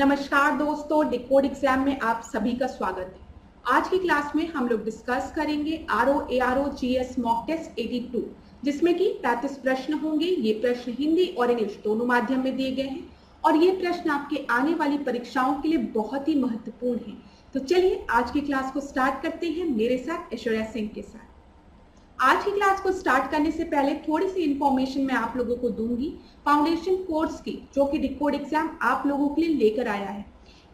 नमस्कार दोस्तों, decode exam में आप सभी का स्वागत है। आज की क्लास में हम लोग डिस्कस करेंगे आरओ जीएस मॉक टेस्ट 82, जिसमें कि 35 प्रश्न होंगे। ये प्रश्न हिंदी और इंग्लिश दोनों माध्यम में दिए गए हैं और ये प्रश्न आपके आने वाली परीक्षाओं के लिए बहुत ही महत्वपूर्ण है। तो चलिए आज की क्लास को स्टार्ट करते हैं मेरे साथ, ऐश्वर्या सिंह के साथ। आज की क्लास को स्टार्ट करने से पहले थोड़ी सी इंफॉर्मेशन मैं आप लोगों को दूंगी फाउंडेशन कोर्स की, जो कि डिकोड एग्जाम आप लोगों के लिए लेकर आया है।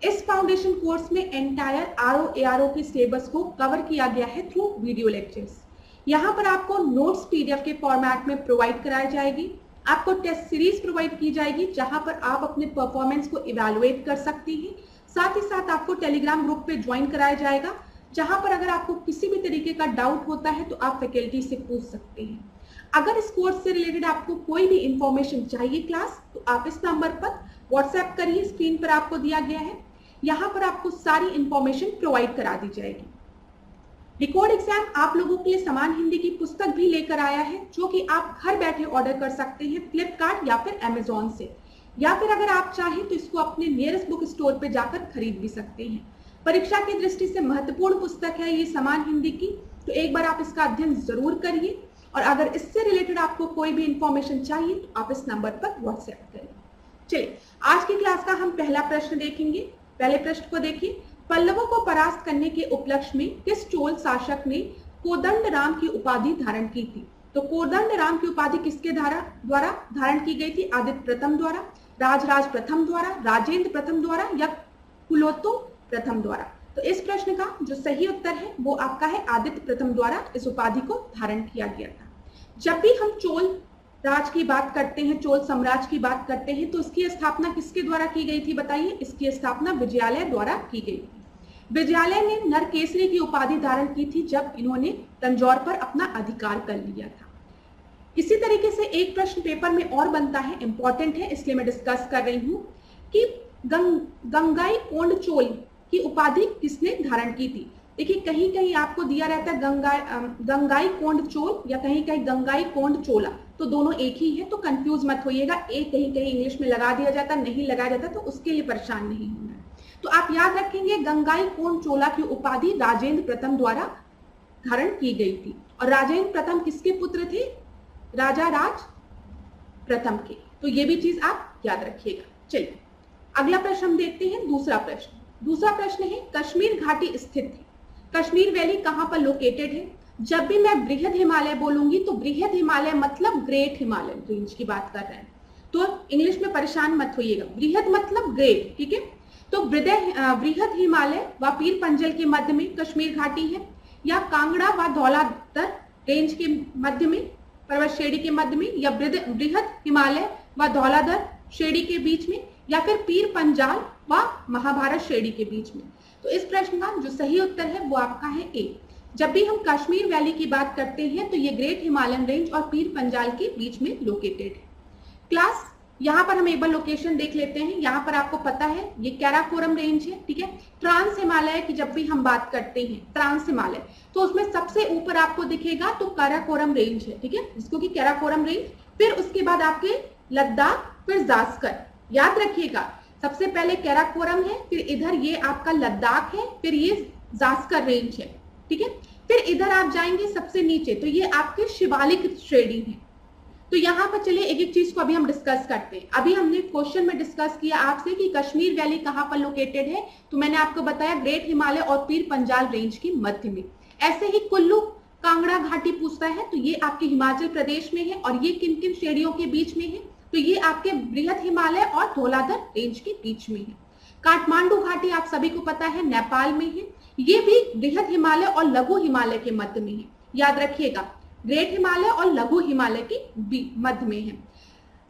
इस फाउंडेशन कोर्स में एंटायर आरओ के सिलेबस को कवर किया गया है थ्रू वीडियो लेक्चर्स। यहाँ पर आपको नोट्स पीडीएफ के फॉर्मेट में प्रोवाइड कराई जाएगी, आपको टेस्ट सीरीज प्रोवाइड की जाएगी जहां पर आप अपने परफॉर्मेंस को इवेलुएट कर सकती हैं। साथ ही साथ आपको टेलीग्राम ग्रुप पे ज्वाइन कराया जाएगा, जहां पर अगर आपको किसी भी तरीके का डाउट होता है तो आप फैकल्टी से पूछ सकते हैं। अगर इस कोर्स से रिलेटेड आपको कोई भी इंफॉर्मेशन चाहिए क्लास, तो आप इस नंबर पर व्हाट्सएप करिए, स्क्रीन पर आपको दिया गया है। यहाँ पर आपको सारी इंफॉर्मेशन प्रोवाइड करा दी जाएगी। डिकोड एग्जाम आप लोगों के लिए समान हिंदी की पुस्तक भी लेकर आया है, जो कि आप घर बैठे ऑर्डर कर सकते हैं फ्लिपकार्ट या फिर अमेजोन से, या फिर अगर आप चाहें तो इसको अपने नियरेस्ट बुक स्टोर पर जाकर खरीद भी सकते हैं। परीक्षा की दृष्टि से महत्वपूर्ण पुस्तक है ये समान हिंदी की, तो एक बार आप इसका अध्ययन जरूर करिए। और अगर इससे रिलेटेड आपको कोई भी इंफॉर्मेशन चाहिए तो आप इस नंबर पर व्हाट्सएप करिए। चलिए आज की क्लास का हम पहला प्रश्न देखेंगे। पहले प्रश्न को देखिए, पल्लवों को परास्त करने के उपलक्ष्य में किस चोल शासक ने कोदंड राम की उपाधि धारण की थी? तो कोदंड राम की उपाधि किसके द्वारा धारण की गई थी? आदित्य प्रथम द्वारा, राजराज प्रथम द्वारा, राजेंद्र प्रथम द्वारा या कुलोत्तुंग प्रथम द्वारा? तो इस प्रश्न का जो सही उत्तर है वो आपका है आदित्य प्रथम द्वारा इस उपाधि को धारण किया गया था। जब भी हम चोल राज की बात करते हैं, चोल साम्राज्य की बात करते हैं, तो इसकी स्थापना किसके द्वारा की गई थी बताइए? इसकी स्थापना विजयालय द्वारा की गई थी। विजयालय ने नरकेसरी की उपाधि धारण की थी जब इन्होंने तंजौर पर अपना अधिकार कर लिया था। इसी तरीके से एक प्रश्न पेपर में और बनता है, इंपॉर्टेंट है इसलिए मैं डिस्कस कर रही हूँ कि गंगाई कोंड चोल की उपाधि किसने धारण की थी? देखिए कहीं कहीं आपको दिया रहता है गंगाई कोंड चोल या कहीं कहीं गंगाई कोंड चोला, तो दोनों एक ही है, तो कंफ्यूज मत होइएगा। एक कहीं कहीं इंग्लिश में लगा दिया जाता, नहीं लगाया जाता, तो उसके लिए परेशान नहीं होना है। तो आप याद रखेंगे गंगाई कोंड चोला की उपाधि राजेंद्र प्रथम द्वारा धारण की गई थी। और राजेंद्र प्रथम किसके पुत्र थे? राजा राज प्रथम के। तो ये भी चीज आप याद रखिएगा। चलिए अगला प्रश्न हम देखते हैं। दूसरा प्रश्न है, कश्मीर घाटी स्थित है, कश्मीर वैली कहां पर लोकेटेड है? जब भी मैं बृहद हिमालय बोलूंगी तो बृहद हिमालय मतलब ग्रेट हिमालय रेंज की बात कर रहे हैं, तो इंग्लिश में परेशान मत होइएगा। बृहद मतलब ग्रेट, ठीक है? तो बृहद हिमालय व पीर पंजल के मध्य में कश्मीर घाटी है, या कांगड़ा व धौलाधर रेंज के मध्य में, पर्वत श्रेणी के मध्य में, या बृहद हिमालय व धौलाधर श्रेणी के बीच में, या फिर पीर पंजाल व महाभारत श्रेणी के बीच में? तो इस प्रश्न का जो सही उत्तर है वो आपका है ए। जब भी हम कश्मीर वैली की बात करते हैं तो ये ग्रेट हिमालयन रेंज और पीर पंजाल के बीच में लोकेटेड है। क्लास यहाँ पर हम एक बार लोकेशन देख लेते हैं। यहाँ पर आपको पता है ये कैराकोरम रेंज है, ठीक है? ट्रांस हिमालय की जब भी हम बात करते हैं, ट्रांस हिमालय, तो उसमें सबसे ऊपर आपको दिखेगा तो कैराकोरम रेंज है, ठीक है, जिसको कि कैराकोरम रेंज। फिर उसके बाद आपके लद्दाख, फिर जास्कर। याद रखिएगा सबसे पहले कैराकोरम है, फिर इधर ये आपका लद्दाख है, फिर ये जास्कर रेंज है, ठीक है? फिर इधर आप जाएंगे सबसे नीचे तो ये आपके शिवालिक श्रेणी है। तो यहाँ पर चलिए एक एक चीज को अभी हम डिस्कस करते हैं। अभी हमने क्वेश्चन में डिस्कस किया आपसे कि कश्मीर वैली कहाँ पर लोकेटेड है, तो मैंने आपको बताया ग्रेट हिमालय और पीर पंजाल रेंज के मध्य में। ऐसे ही कुल्लू कांगड़ा घाटी पूछता है तो ये आपके हिमाचल प्रदेश में है, और ये किन किन श्रेणियों के बीच में है? तो ये आपके बृहद हिमालय और धौलाधर रेंज के बीच में है। काठमांडू घाटी आप सभी को पता है नेपाल में है, ये भी बृहद हिमालय और लघु हिमालय के मध्य में है। याद रखिएगा ग्रेट हिमालय और लघु हिमालय के मध्य में है।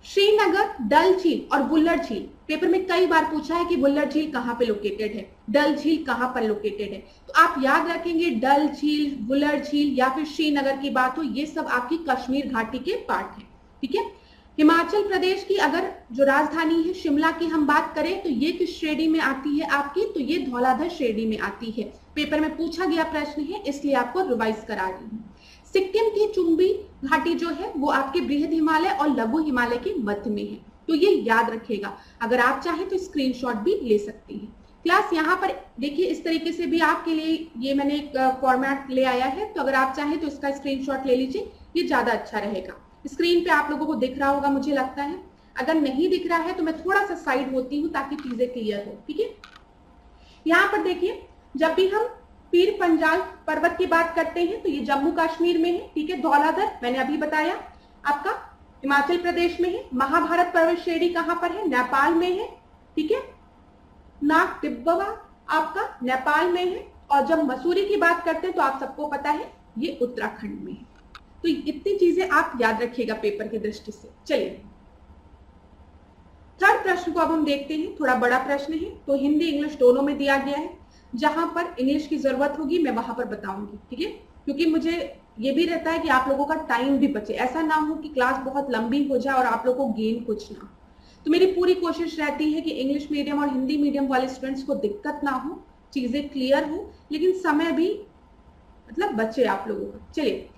श्रीनगर, डल झील और वुल्लर झील, पेपर में कई बार पूछा है कि वुल्लर झील कहाँ पे लोकेटेड है, डल झील कहाँ पर लोकेटेड है, तो आप याद रखेंगे डल झील, वुल्लर झील या फिर श्रीनगर की बात हो, ये सब आपकी कश्मीर घाटी के पार्ट है, ठीक है? हिमाचल प्रदेश की अगर जो राजधानी है शिमला की हम बात करें तो ये किस श्रेणी में आती है आपकी? तो ये धौलाधर श्रेणी में आती है। पेपर में पूछा गया प्रश्न है इसलिए आपको रिवाइज करा रही हूँ। सिक्किम की चुंबी घाटी जो है वो आपके बृहद हिमालय और लघु हिमालय के मध्य में है। तो ये याद रखिएगा। अगर आप चाहें तो स्क्रीनशॉट भी ले सकती हैं। क्लास यहाँ पर देखिए इस तरीके से भी आपके लिए ये मैंने एक फॉर्मेट ले आया है, तो अगर आप चाहें तो इसका स्क्रीनशॉट ले लीजिए, ये ज्यादा अच्छा रहेगा। स्क्रीन पे आप लोगों को दिख रहा होगा मुझे लगता है, अगर नहीं दिख रहा है तो मैं थोड़ा सा साइड होती हूँ ताकि चीजें क्लियर हो। ठीक है, यहाँ पर देखिए जब भी हम पीर पंजाल पर्वत की बात करते हैं तो ये जम्मू कश्मीर में है। ठीक है, धौलाधर मैंने अभी बताया आपका हिमाचल प्रदेश में है। महाभारत पर्वत श्रेणी कहाँ पर है? नेपाल में है। ठीक है, नाग तिब्बवा आपका नेपाल में है। और जब मसूरी की बात करते हैं तो आप सबको पता है ये उत्तराखंड में है। तो इतनी चीजें आप याद रखिएगा पेपर की दृष्टि से। चलिए थर्ड प्रश्न को अब हम देखते हैं, थोड़ा बड़ा प्रश्न है, तो हिंदी इंग्लिश दोनों में दिया गया है। जहां पर इंग्लिश की जरूरत होगी मैं वहां पर बताऊंगी। ठीक है, क्योंकि मुझे ये भी रहता है कि आप लोगों का टाइम भी बचे, ऐसा ना हो कि क्लास बहुत लंबी हो जाए और आप लोगों को गेन कुछ ना हो। तो मेरी पूरी कोशिश रहती है कि इंग्लिश मीडियम और हिंदी मीडियम वाले स्टूडेंट्स को दिक्कत ना हो, चीजें क्लियर हो, लेकिन समय भी मतलब बचे आप लोगों का। चलिए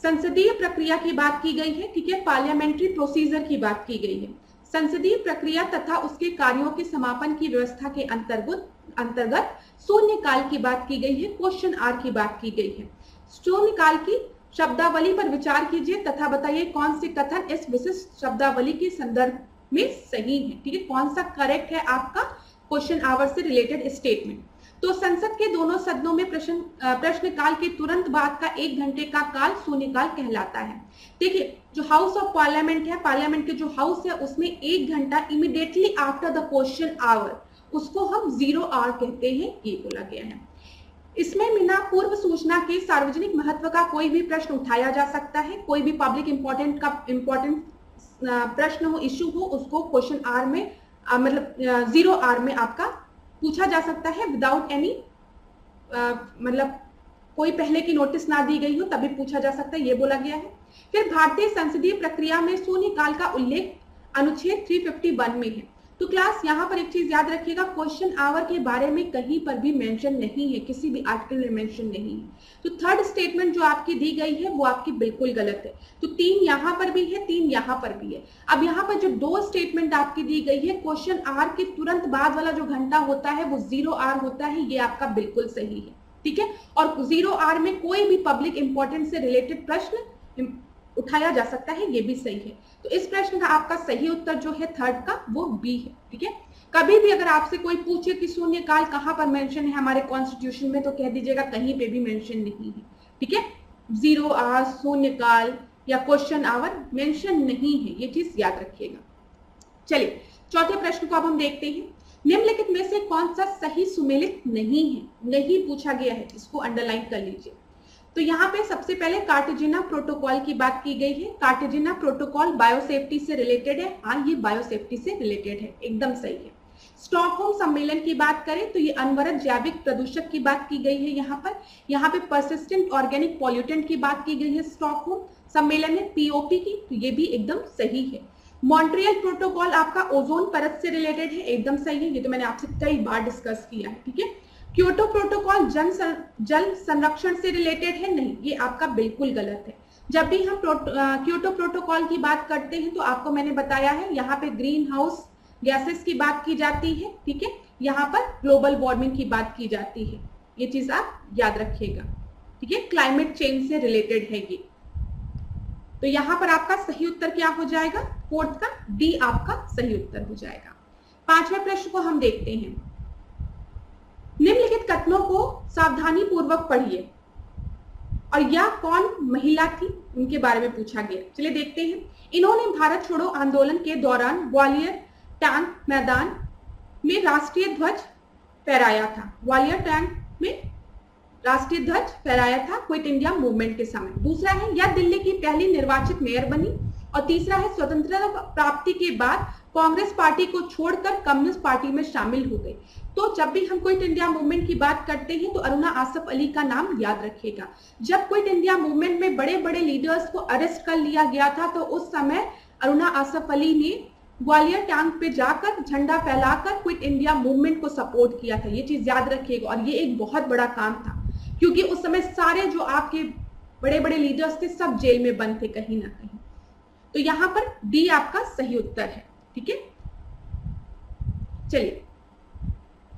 संसदीय प्रक्रिया की बात की गई है। ठीक है, पार्लियामेंट्री प्रोसीजर की बात की गई है। संसदीय प्रक्रिया तथा उसके कार्यों के समापन की व्यवस्था के अंतर्गत शून्यकाल की बात की गई है। क्वेश्चन आर की बात की गई है। शून्यकाल की शब्दावली पर विचार कीजिए तथा बताइए कौन से कथन इस विशिष्ट शब्दावली के संदर्भ में सही है। ठीक है, कौन सा करेक्ट है आपका क्वेश्चन आवर से रिलेटेड स्टेटमेंट। तो संसद के दोनों सदनों में प्रश्नकाल के तुरंत बाद का 1 घंटे का काल शून्यकाल कहलाता है। देखिए जो हाउस ऑफ पार्लियामेंट है, पार्लियामेंट के जो हाउस है उसमें 1 घंटा immediately after the question hour, उसको हम 0 आवर कहते हैं, ये बोला गया है। इसमें बिना पूर्व सूचना के सार्वजनिक महत्व का कोई भी प्रश्न उठाया जा सकता है। कोई भी पब्लिक इंपॉर्टेंट प्रश्न हो, इश्यू हो, उसको क्वेश्चन आवर में मतलब 0 आवर में आपका पूछा जा सकता है विदाउट एनी मतलब कोई पहले की नोटिस ना दी गई हो तभी पूछा जा सकता है, ये बोला गया है। फिर भारतीय संसदीय प्रक्रिया में शून्यकाल का उल्लेख अनुच्छेद 351 में है। तो क्लास यहाँ पर एक चीज याद रखिएगा, क्वेश्चन आवर के बारे में कहीं पर भी मेंशन नहीं है, किसी भी आर्टिकल में मेंशन नहीं है। तो थर्ड स्टेटमेंट जो आपकी दी गई है वो आपकी बिल्कुल गलत है। तो 3 यहाँ पर भी है, 3 यहाँ पर भी है। अब यहाँ पर जो 2 स्टेटमेंट आपकी दी गई है, क्वेश्चन आवर के तुरंत बाद वाला जो घंटा होता है वो 0 आवर होता है, ये आपका बिल्कुल सही है। ठीक है, और 0 आवर में कोई भी पब्लिक इंपॉर्टेंस से रिलेटेड प्रश्न उठाया जा सकता है, ये भी सही है। तो इस प्रश्न का आपका सही उत्तर जो है थर्ड का वो बी है। ठीक है, कभी भी अगर आपसे कोई पूछे कि शून्यकाल कहाँ पर मेंशन है हमारे कॉन्स्टिट्यूशन में, तो कह दीजिएगा कहीं पे भी मेंशन नहीं है। ठीक है, 0 आवर, शून्यकाल या क्वेश्चन आवर मेंशन नहीं है, ये चीज याद रखिएगा। चलिए चौथे प्रश्न को अब हम देखते हैं। निम्नलिखित में से कौन सा सही सुमेलित नहीं है? नहीं पूछा गया है, इसको अंडरलाइन कर लीजिए। तो यहाँ पे सबसे पहले कार्टेजिना प्रोटोकॉल की बात की गई है। कार्टेजिना प्रोटोकॉल बायोसेफ्टी से रिलेटेड है। हाँ, ये बायोसेफ्टी से रिलेटेड है, एकदम सही है। स्टॉकहोम सम्मेलन की बात करें तो ये अनवरत जैविक प्रदूषक की बात की गई है। यहाँ पे परसिस्टेंट ऑर्गेनिक पॉल्यूटेंट की बात की गई है स्टॉकहोम सम्मेलन में, पीओपी की, तो ये भी एकदम सही है। मॉन्ट्रियल प्रोटोकॉल आपका ओजोन परत से रिलेटेड है, एकदम सही है, ये तो मैंने आपसे कई बार डिस्कस किया है। ठीक है, क्योटो प्रोटोकॉल जल संरक्षण से रिलेटेड है, नहीं, ये आपका बिल्कुल गलत है। जब भी हम क्योटो प्रोटोकॉल की बात करते हैं तो आपको मैंने बताया है यहाँ पे ग्रीन हाउस गैसेस की बात की जाती है। ठीक है, यहाँ पर ग्लोबल वार्मिंग की बात की जाती है, ये चीज आप याद रखिएगा। ठीक है, क्लाइमेट चेंज से रिलेटेड है ये। तो यहाँ पर आपका सही उत्तर क्या हो जाएगा? फोर्थ का डी आपका सही उत्तर हो जाएगा। 5वें प्रश्न को हम देखते हैं। निम्नलिखित कथनों को सावधानी पूर्वक पढ़िए और यह कौन महिला थी उनके बारे में पूछा गया। चलिए देखते हैं। इन्होंने भारत छोड़ो आंदोलन के दौरान ग्वालियर टैंक मैदान में राष्ट्रीय ध्वज फहराया था। ग्वालियर टैंक में राष्ट्रीय ध्वज फहराया था क्विट इंडिया मूवमेंट के समय। दूसरा है, यह दिल्ली की पहली निर्वाचित मेयर बनी। और तीसरा है, स्वतंत्रता प्राप्ति के बाद कांग्रेस पार्टी को छोड़कर कम्युनिस्ट पार्टी में शामिल हो गई। तो जब भी हम क्विट इंडिया मूवमेंट की बात करते हैं तो अरुणा आसफ अली का नाम याद रखिएगा। जब क्विट इंडिया मूवमेंट में बड़े बड़े लीडर्स को अरेस्ट कर लिया गया था तो उस समय अरुणा आसफ अली ने ग्वालियर टैंक पे जाकर झंडा फैलाकर क्विट इंडिया मूवमेंट को सपोर्ट किया था, ये चीज याद रखिएगा। और ये एक बहुत बड़ा काम था क्योंकि उस समय सारे जो आपके बड़े बड़े लीडर्स थे सब जेल में बंद थे कहीं ना कहीं। तो यहाँ पर डी आपका सही उत्तर है। ठीक है, चलिए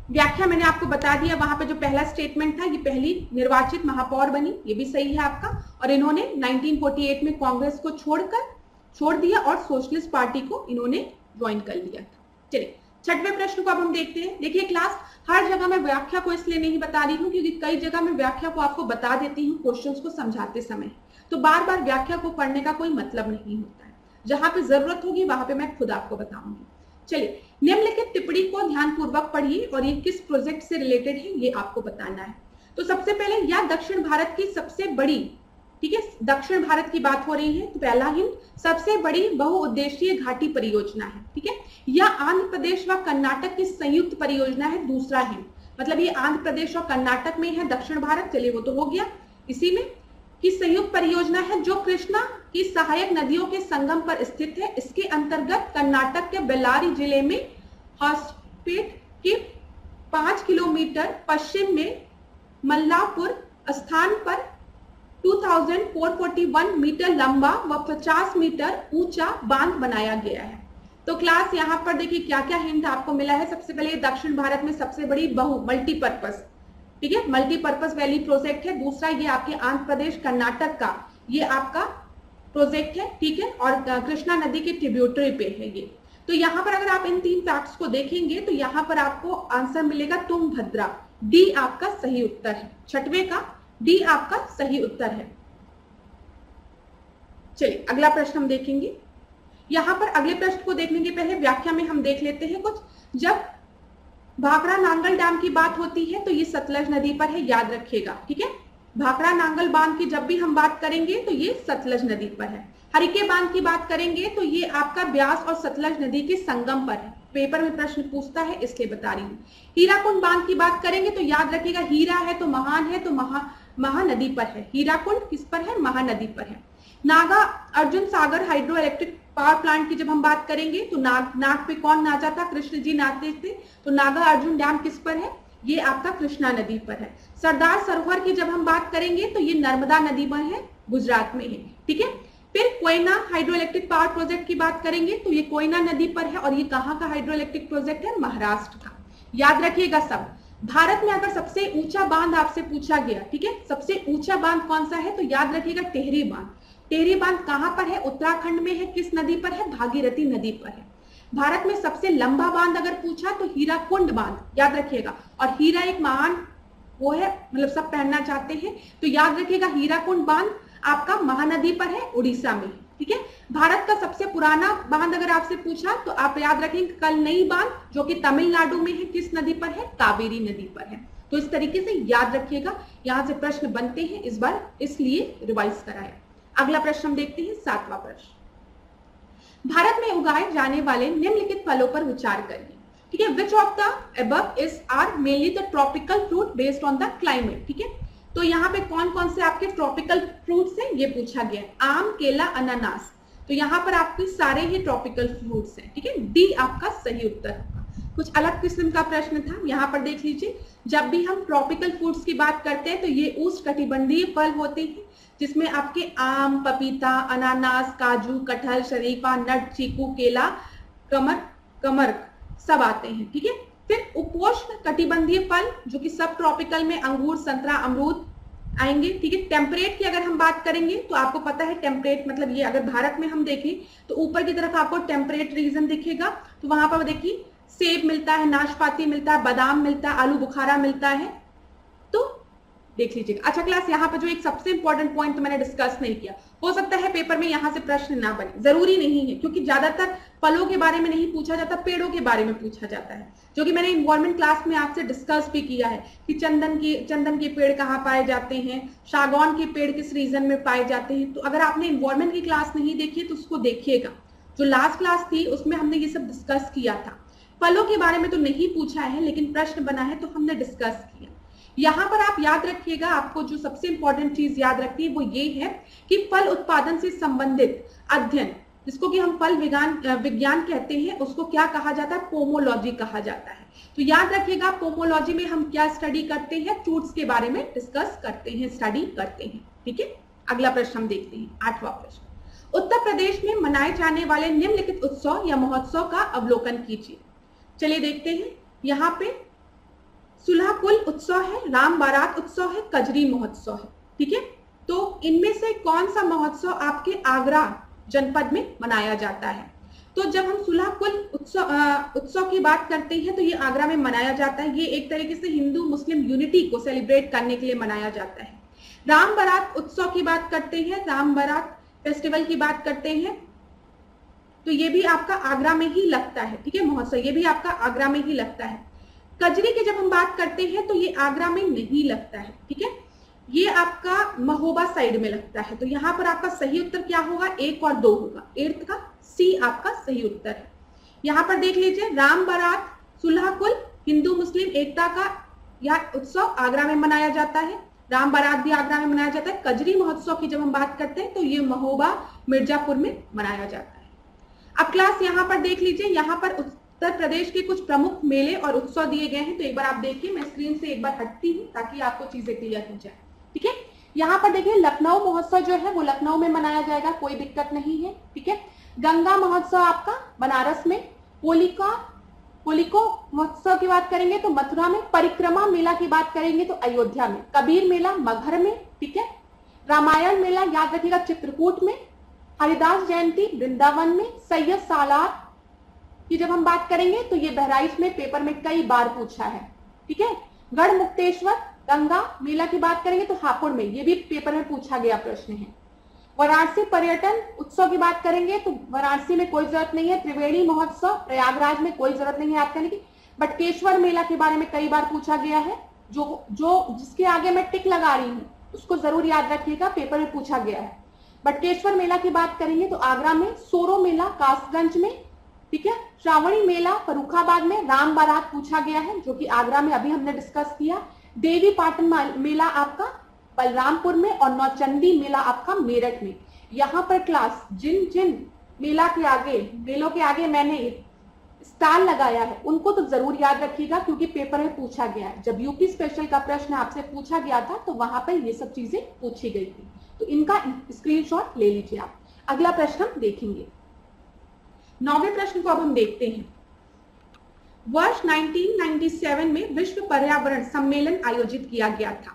व्याख्या मैंने आपको बता दिया। वहां पे जो पहला स्टेटमेंट था, ये पहली निर्वाचित महापौर बनी, ये भी सही है आपका। और इन्होंने 1948 में कांग्रेस को छोड़ दिया और सोशलिस्ट पार्टी को इन्होंने ज्वाइन कर लिया था। चलिए छठवें प्रश्न को अब हम देखते हैं। देखिए क्लास, हर जगह मैं व्याख्या को इसलिए नहीं बता रही हूँ क्योंकि कई जगह मैं व्याख्या को आपको बता देती हूँ क्वेश्चंस को समझाते समय, तो बार बार व्याख्या को पढ़ने का कोई मतलब नहीं होता है। जहां पे जरूरत होगी वहां पे मैं खुद आपको बताऊंगी। चलिए निम्नलिखित टिप्पणी को ध्यानपूर्वक पढ़िए और ये किस प्रोजेक्ट से रिलेटेड है ये आपको बताना है। तो सबसे पहले, यह दक्षिण भारत की सबसे बड़ी, ठीक है, दक्षिण भारत की बात हो रही है, तो पहला हिंट, सबसे बड़ी बहुउद्देशीय घाटी परियोजना है। ठीक है, यह आंध्र प्रदेश व कर्नाटक की संयुक्त परियोजना है। दूसरा हिंट, मतलब ये आंध्र प्रदेश और कर्नाटक में है दक्षिण भारत, चलिए वो तो हो गया। इसी में की संयुक्त परियोजना है जो कृष्णा की सहायक नदियों के संगम पर स्थित है। इसके अंतर्गत कर्नाटक के बेल्लारी जिले में हॉस्पेट के 5 किलोमीटर पश्चिम में मल्लापुर स्थान पर 2441 मीटर लंबा व 50 मीटर ऊंचा बांध बनाया गया है। तो क्लास यहाँ पर देखिए क्या क्या हिंट आपको मिला है। सबसे पहले दक्षिण भारत में सबसे बड़ी मल्टीपर्पज, ठीक है, मल्टीपर्पज वैली प्रोजेक्ट है। दूसरा ये आपके आंध्र प्रदेश कर्नाटक का ये आपका प्रोजेक्ट है, ठीक है, और कृष्णा नदी के ट्रिब्यूटरी पे है ये। तो यहाँ पर अगर आप इन 3 फैक्ट्स को देखेंगे तो यहाँ पर आपको आंसर मिलेगा तुंगभद्रा। डी आपका सही उत्तर है, छठवें का डी आपका सही उत्तर है। चलिए अगला प्रश्न हम देखेंगे। यहाँ पर अगले प्रश्न को देखने के पहले व्याख्या में हम देख लेते हैं कुछ। जब भाखड़ा नांगल डैम की बात होती है तो ये सतलज नदी पर है, याद रखिएगा, ठीक है। भाखड़ा नांगल बांध की जब भी हम बात करेंगे तो ये सतलज नदी पर है। हरिके बांध की बात करेंगे तो ये आपका ब्यास और सतलज नदी के संगम पर है। पेपर में प्रश्न पूछता है इसलिए बता रही हूँ। हीराकुंड बांध की बात करेंगे तो याद रखिएगा, हीरा है तो महान है तो महानदी पर है। हीराकुंड किस पर है? महानदी पर है। नागा अर्जुन सागर हाइड्रो इलेक्ट्रिक पावर प्लांट की जब हम बात करेंगे तो नाग पे कौन नाचा था? कृष्ण जी नाचते थे। तो नागा अर्जुन डैम किस पर है? ये आपका कृष्णा नदी पर है। सरदार सरोवर की जब हम बात करेंगे तो ये नर्मदा नदी पर है, गुजरात में है, ठीक है। फिर Koyna hydro electric power project की बात करेंगे तो ये कोयना नदी पर है और ये कहाँ का हाइड्रो इलेक्ट्रिक प्रोजेक्ट है? महाराष्ट्र का। याद रखिएगा सब। भारत में अगर सबसे ऊंचा बांध आपसे पूछा गया, ठीक है, सबसे ऊंचा बांध कौन सा है? तो याद रखिएगा टेहरी बांध। टेहरी बांध कहां पर है? उत्तराखंड में है। किस नदी पर है? भागीरथी नदी पर है। भारत में सबसे लंबा बांध अगर पूछा तो हीराकुंड बांध, याद रखिएगा। और हीरा एक महान वो है, मतलब सब पहनना चाहते हैं, तो याद रखिएगा हीराकुंड बांध आपका महानदी पर है, उड़ीसा में, ठीक है। भारत का सबसे पुराना बांध अगर आपसे पूछा तो आप याद रखेंगे कलनई बांध, जो कि तमिलनाडु में है। किस नदी पर है? कावेरी नदी पर है। तो इस तरीके से याद रखिएगा, यहां से प्रश्न बनते हैं इस बार, इसलिए रिवाइज कराया। अगला प्रश्न हम देखते हैं, 7वां प्रश्न। भारत में उगाए जाने वाले निम्नलिखित फलों पर विचार करिए, ठीक है। Which of the above is are mainly the tropical fruit based on the climate, ठीक है। तो यहाँ पे कौन कौन से आपके ट्रॉपिकल फ्रूट्स हैं ये पूछा गया है। आम, केला, अनानास। तो यहाँ पर आपके सारे ही ट्रॉपिकल फ्रूट्स हैं, ठीक है। डी आपका सही उत्तर होगा। कुछ अलग किस्म का प्रश्न था, यहाँ पर देख लीजिए। जब भी हम ट्रॉपिकल फ्रूट्स की बात करते हैं तो ये उष्णकटिबंधीय फल होते हैं, जिसमें आपके आम, पपीता, अनानास, काजू, कटहल, शरीफा, नट, चीकू, केला, कमर सब आते हैं, ठीक है। फिर उपोष्ण कटिबंधीय फल जो कि सब ट्रॉपिकल में अंगूर, संतरा, अमरूद आएंगे, ठीक है। टेम्परेट की अगर हम बात करेंगे तो आपको पता है टेम्परेट मतलब ये, अगर भारत में हम देखें तो ऊपर की तरफ आपको टेम्परेट रीजन दिखेगा, तो वहां पर देखिए सेब मिलता है, नाशपाती मिलता है, बादाम मिलता है, आलू बुखारा मिलता है, तो देख लीजिएगा। अच्छा क्लास, यहाँ पर जो एक सबसे इंपॉर्टेंट पॉइंट तो मैंने डिस्कस नहीं किया, हो सकता है पेपर में यहाँ से प्रश्न ना बने, जरूरी नहीं है, क्योंकि ज्यादातर फलों के बारे में नहीं पूछा जाता, पेड़ों के बारे में पूछा जाता है, जो कि मैंने इन्वायरमेंट क्लास में आपसे डिस्कस भी किया है कि चंदन के पेड़ कहाँ पाए जाते हैं, सागौन के पेड़ किस रीजन में पाए जाते हैं। तो अगर आपने इन्वायरमेंट की क्लास नहीं देखी है तो उसको देखिएगा, जो लास्ट क्लास थी उसमें हमने ये सब डिस्कस किया था। फलों के बारे में तो नहीं पूछा है, लेकिन प्रश्न बना है तो हमने डिस्कस किया। यहाँ पर आप याद रखिएगा, आपको जो सबसे इंपॉर्टेंट चीज याद रखनी है वो ये है कि फल उत्पादन से संबंधित अध्ययन, जिसको कि हम फल विज्ञान कहते हैं, उसको क्या कहा जाता है? पोमोलॉजी कहा जाता है। तो याद रखिएगा, पोमोलॉजी में हम क्या स्टडी करते हैं? फ्रूट्स के बारे में डिस्कस करते हैं, स्टडी करते हैं, ठीक है। अगला प्रश्न हम देखते हैं, 8वां प्रश्न। उत्तर प्रदेश में मनाए जाने वाले निम्नलिखित उत्सव या महोत्सव का अवलोकन कीजिए। चलिए देखते हैं। यहाँ पे सुलहकुल उत्सव है, राम बारात उत्सव है, कजरी महोत्सव है। ठीक है, तो इनमें से कौन सा महोत्सव आपके आगरा जनपद में मनाया जाता है? तो जब हम सुलहकुल उत्सव की बात करते हैं तो ये आगरा में मनाया जाता है। ये एक तरीके से हिंदू मुस्लिम यूनिटी को सेलिब्रेट करने के लिए मनाया जाता है। राम बारात उत्सव की बात करते हैं, राम बारात फेस्टिवल की बात करते हैं, तो ये भी आपका आगरा में ही लगता है। ठीक है, महोत्सव ये भी आपका आगरा में ही लगता है। कजरी की जब हम बात करते हैं तो ये आगरा में नहीं लगता है। ठीक है, ये आपका महोबा साइड में लगता है। तो यहाँ पर आपका सही उत्तर क्या होगा? 1 और 2 होगा। 8th का सी आपका सही उत्तर है। यहाँ पर देख लीजिए, राम बारात सुलहकुल हिंदू मुस्लिम एकता का यह उत्सव आगरा में मनाया जाता है। राम बारात भी आगरा में मनाया जाता है। कजरी महोत्सव की जब हम बात करते हैं तो ये महोबा मिर्जापुर में मनाया जाता है। अब क्लास यहाँ पर देख लीजिए, यहाँ पर उत्तर प्रदेश के कुछ प्रमुख मेले और उत्सव दिए गए हैं। तो एक बार आप देखिए, मैं स्क्रीन से एक बार हटती हूँ ताकि आपको चीजें क्लियर हो जाए। ठीक है, यहाँ पर देखिए लखनऊ महोत्सव जो है वो लखनऊ में मनाया जाएगा, कोई दिक्कत नहीं है। ठीक है, गंगा महोत्सव आपका बनारस में, पोलिको महोत्सव की बात करेंगे तो मथुरा में, परिक्रमा मेला की बात करेंगे तो अयोध्या में, कबीर मेला मगहर में। ठीक है, रामायण मेला याद रखिएगा चित्रकूट में, हरिदास जयंती वृंदावन में, सैयद सालार की जब हम बात करेंगे तो ये बहराइच में, पेपर में कई बार पूछा है। ठीक है, गढ़ मुक्तेश्वर गंगा मेला की बात करेंगे तो हापुड़ में, ये भी पेपर में पूछा गया प्रश्न है। वाराणसी पर्यटन उत्सव की बात करेंगे तो वाराणसी में कोई जरूरत नहीं है। त्रिवेणी महोत्सव प्रयागराज में कोई जरूरत नहीं है याद करने की। बटकेश्वर मेला के बारे में कई बार पूछा गया है, जो जिसके आगे मैं टिक लगा रही हूँ उसको जरूर याद रखिएगा, पेपर में पूछा गया है। बटकेश्वर मेला की बात करेंगे तो आगरा में, सोरो मेला कासगंज में। ठीक है, श्रावणी मेला फर्रुखाबाद में, राम बारात पूछा गया है जो कि आगरा में अभी हमने डिस्कस किया। देवी पाटन मेला आपका बलरामपुर में और नौचंदी मेला आपका मेरठ में। यहाँ पर क्लास जिन मेलों के आगे मैंने स्टार लगाया है उनको तो जरूर याद रखिएगा क्योंकि पेपर में पूछा गया है। जब यूपी स्पेशल का प्रश्न आपसे पूछा गया था तो वहां पर ये सब चीजें पूछी गई थी, तो इनका स्क्रीनशॉट ले लीजिए आप। अगला प्रश्न हम देखेंगे। 9वें प्रश्न को अब हम देखते हैं। वर्ष 1997 में विश्व पर्यावरण सम्मेलन आयोजित किया गया था।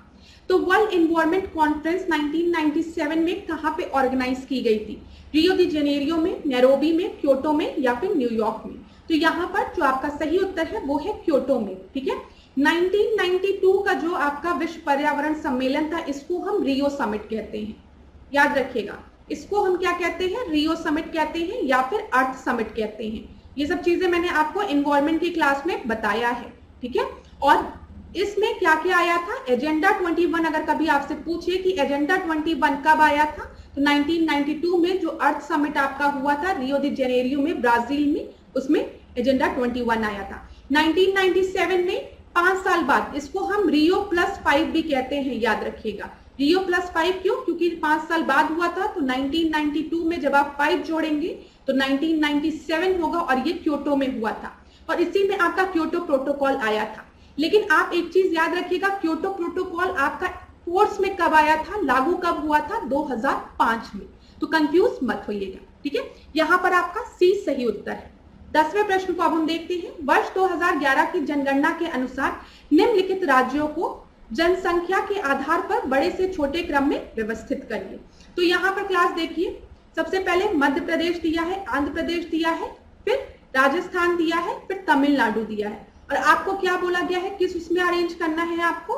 तो वर्ल्ड एनवायरनमेंट कॉन्फ्रेंस 1997 में कहां पे ऑर्गेनाइज की गई थी? रियो दी जेनेरियो में, नैरोबी में, क्योटो में या फिर न्यूयॉर्क में? तो यहाँ पर जो आपका सही उत्तर है वो है क्योटो में। ठीक है, 1992 का जो आपका विश्व पर्यावरण सम्मेलन था इसको हम रियो समिट कहते हैं, याद रखिएगा। इसको हम क्या कहते हैं? रियो समिट कहते हैं या फिर अर्थ समिट कहते हैं। ये सब चीजें मैंने आपको एनवायरनमेंट की क्लास में बताया है। ठीक है, और इसमें क्या क्या आया था? एजेंडा 21, अगर कभी आपसे पूछे कि एजेंडा 21 कब आया था, तो 1992 में जो अर्थ समिट आपका हुआ था रियो दी जेनेरियो में, ब्राजील में, उसमें एजेंडा 21 आया था। 1997 में 5 साल बाद इसको हम रियो +5 भी कहते हैं, याद रखिएगा। रियो +5 क्यों? क्योंकि 5 साल बाद हुआ था, तो 1992 में जब आप 5 जोड़ेंगे तो 1997 होगा और ये क्योटो में हुआ था और इसी में आपका क्योटो प्रोटोकॉल आया था। लेकिन आप एक चीज याद रखिएगा, क्योटो प्रोटोकॉल आपका फोर्स में कब आया था, लागू कब हुआ था? 2005 में। तो कंफ्यूज मत होइएगा। ठीक है, यहाँ पर आपका सी सही उत्तर है। 10वें प्रश्न को अब हम देखते हैं। वर्ष 2011 की जनगणना के अनुसार निम्नलिखित राज्यों को जनसंख्या के आधार पर बड़े से छोटे क्रम में व्यवस्थित करिए। तो यहाँ पर क्लास देखिए, सबसे पहले मध्य प्रदेश दिया है, आंध्र प्रदेश दिया है, फिर राजस्थान दिया है, फिर तमिलनाडु दिया है और आपको क्या बोला गया है, किस उसमें अरेंज करना है आपको?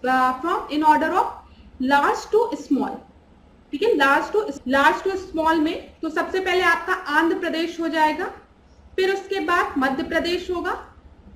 From in order of large to small. ठीक है, लार्ज टू स्मॉल में तो सबसे पहले आपका आंध्र प्रदेश हो जाएगा, फिर उसके बाद मध्य प्रदेश होगा,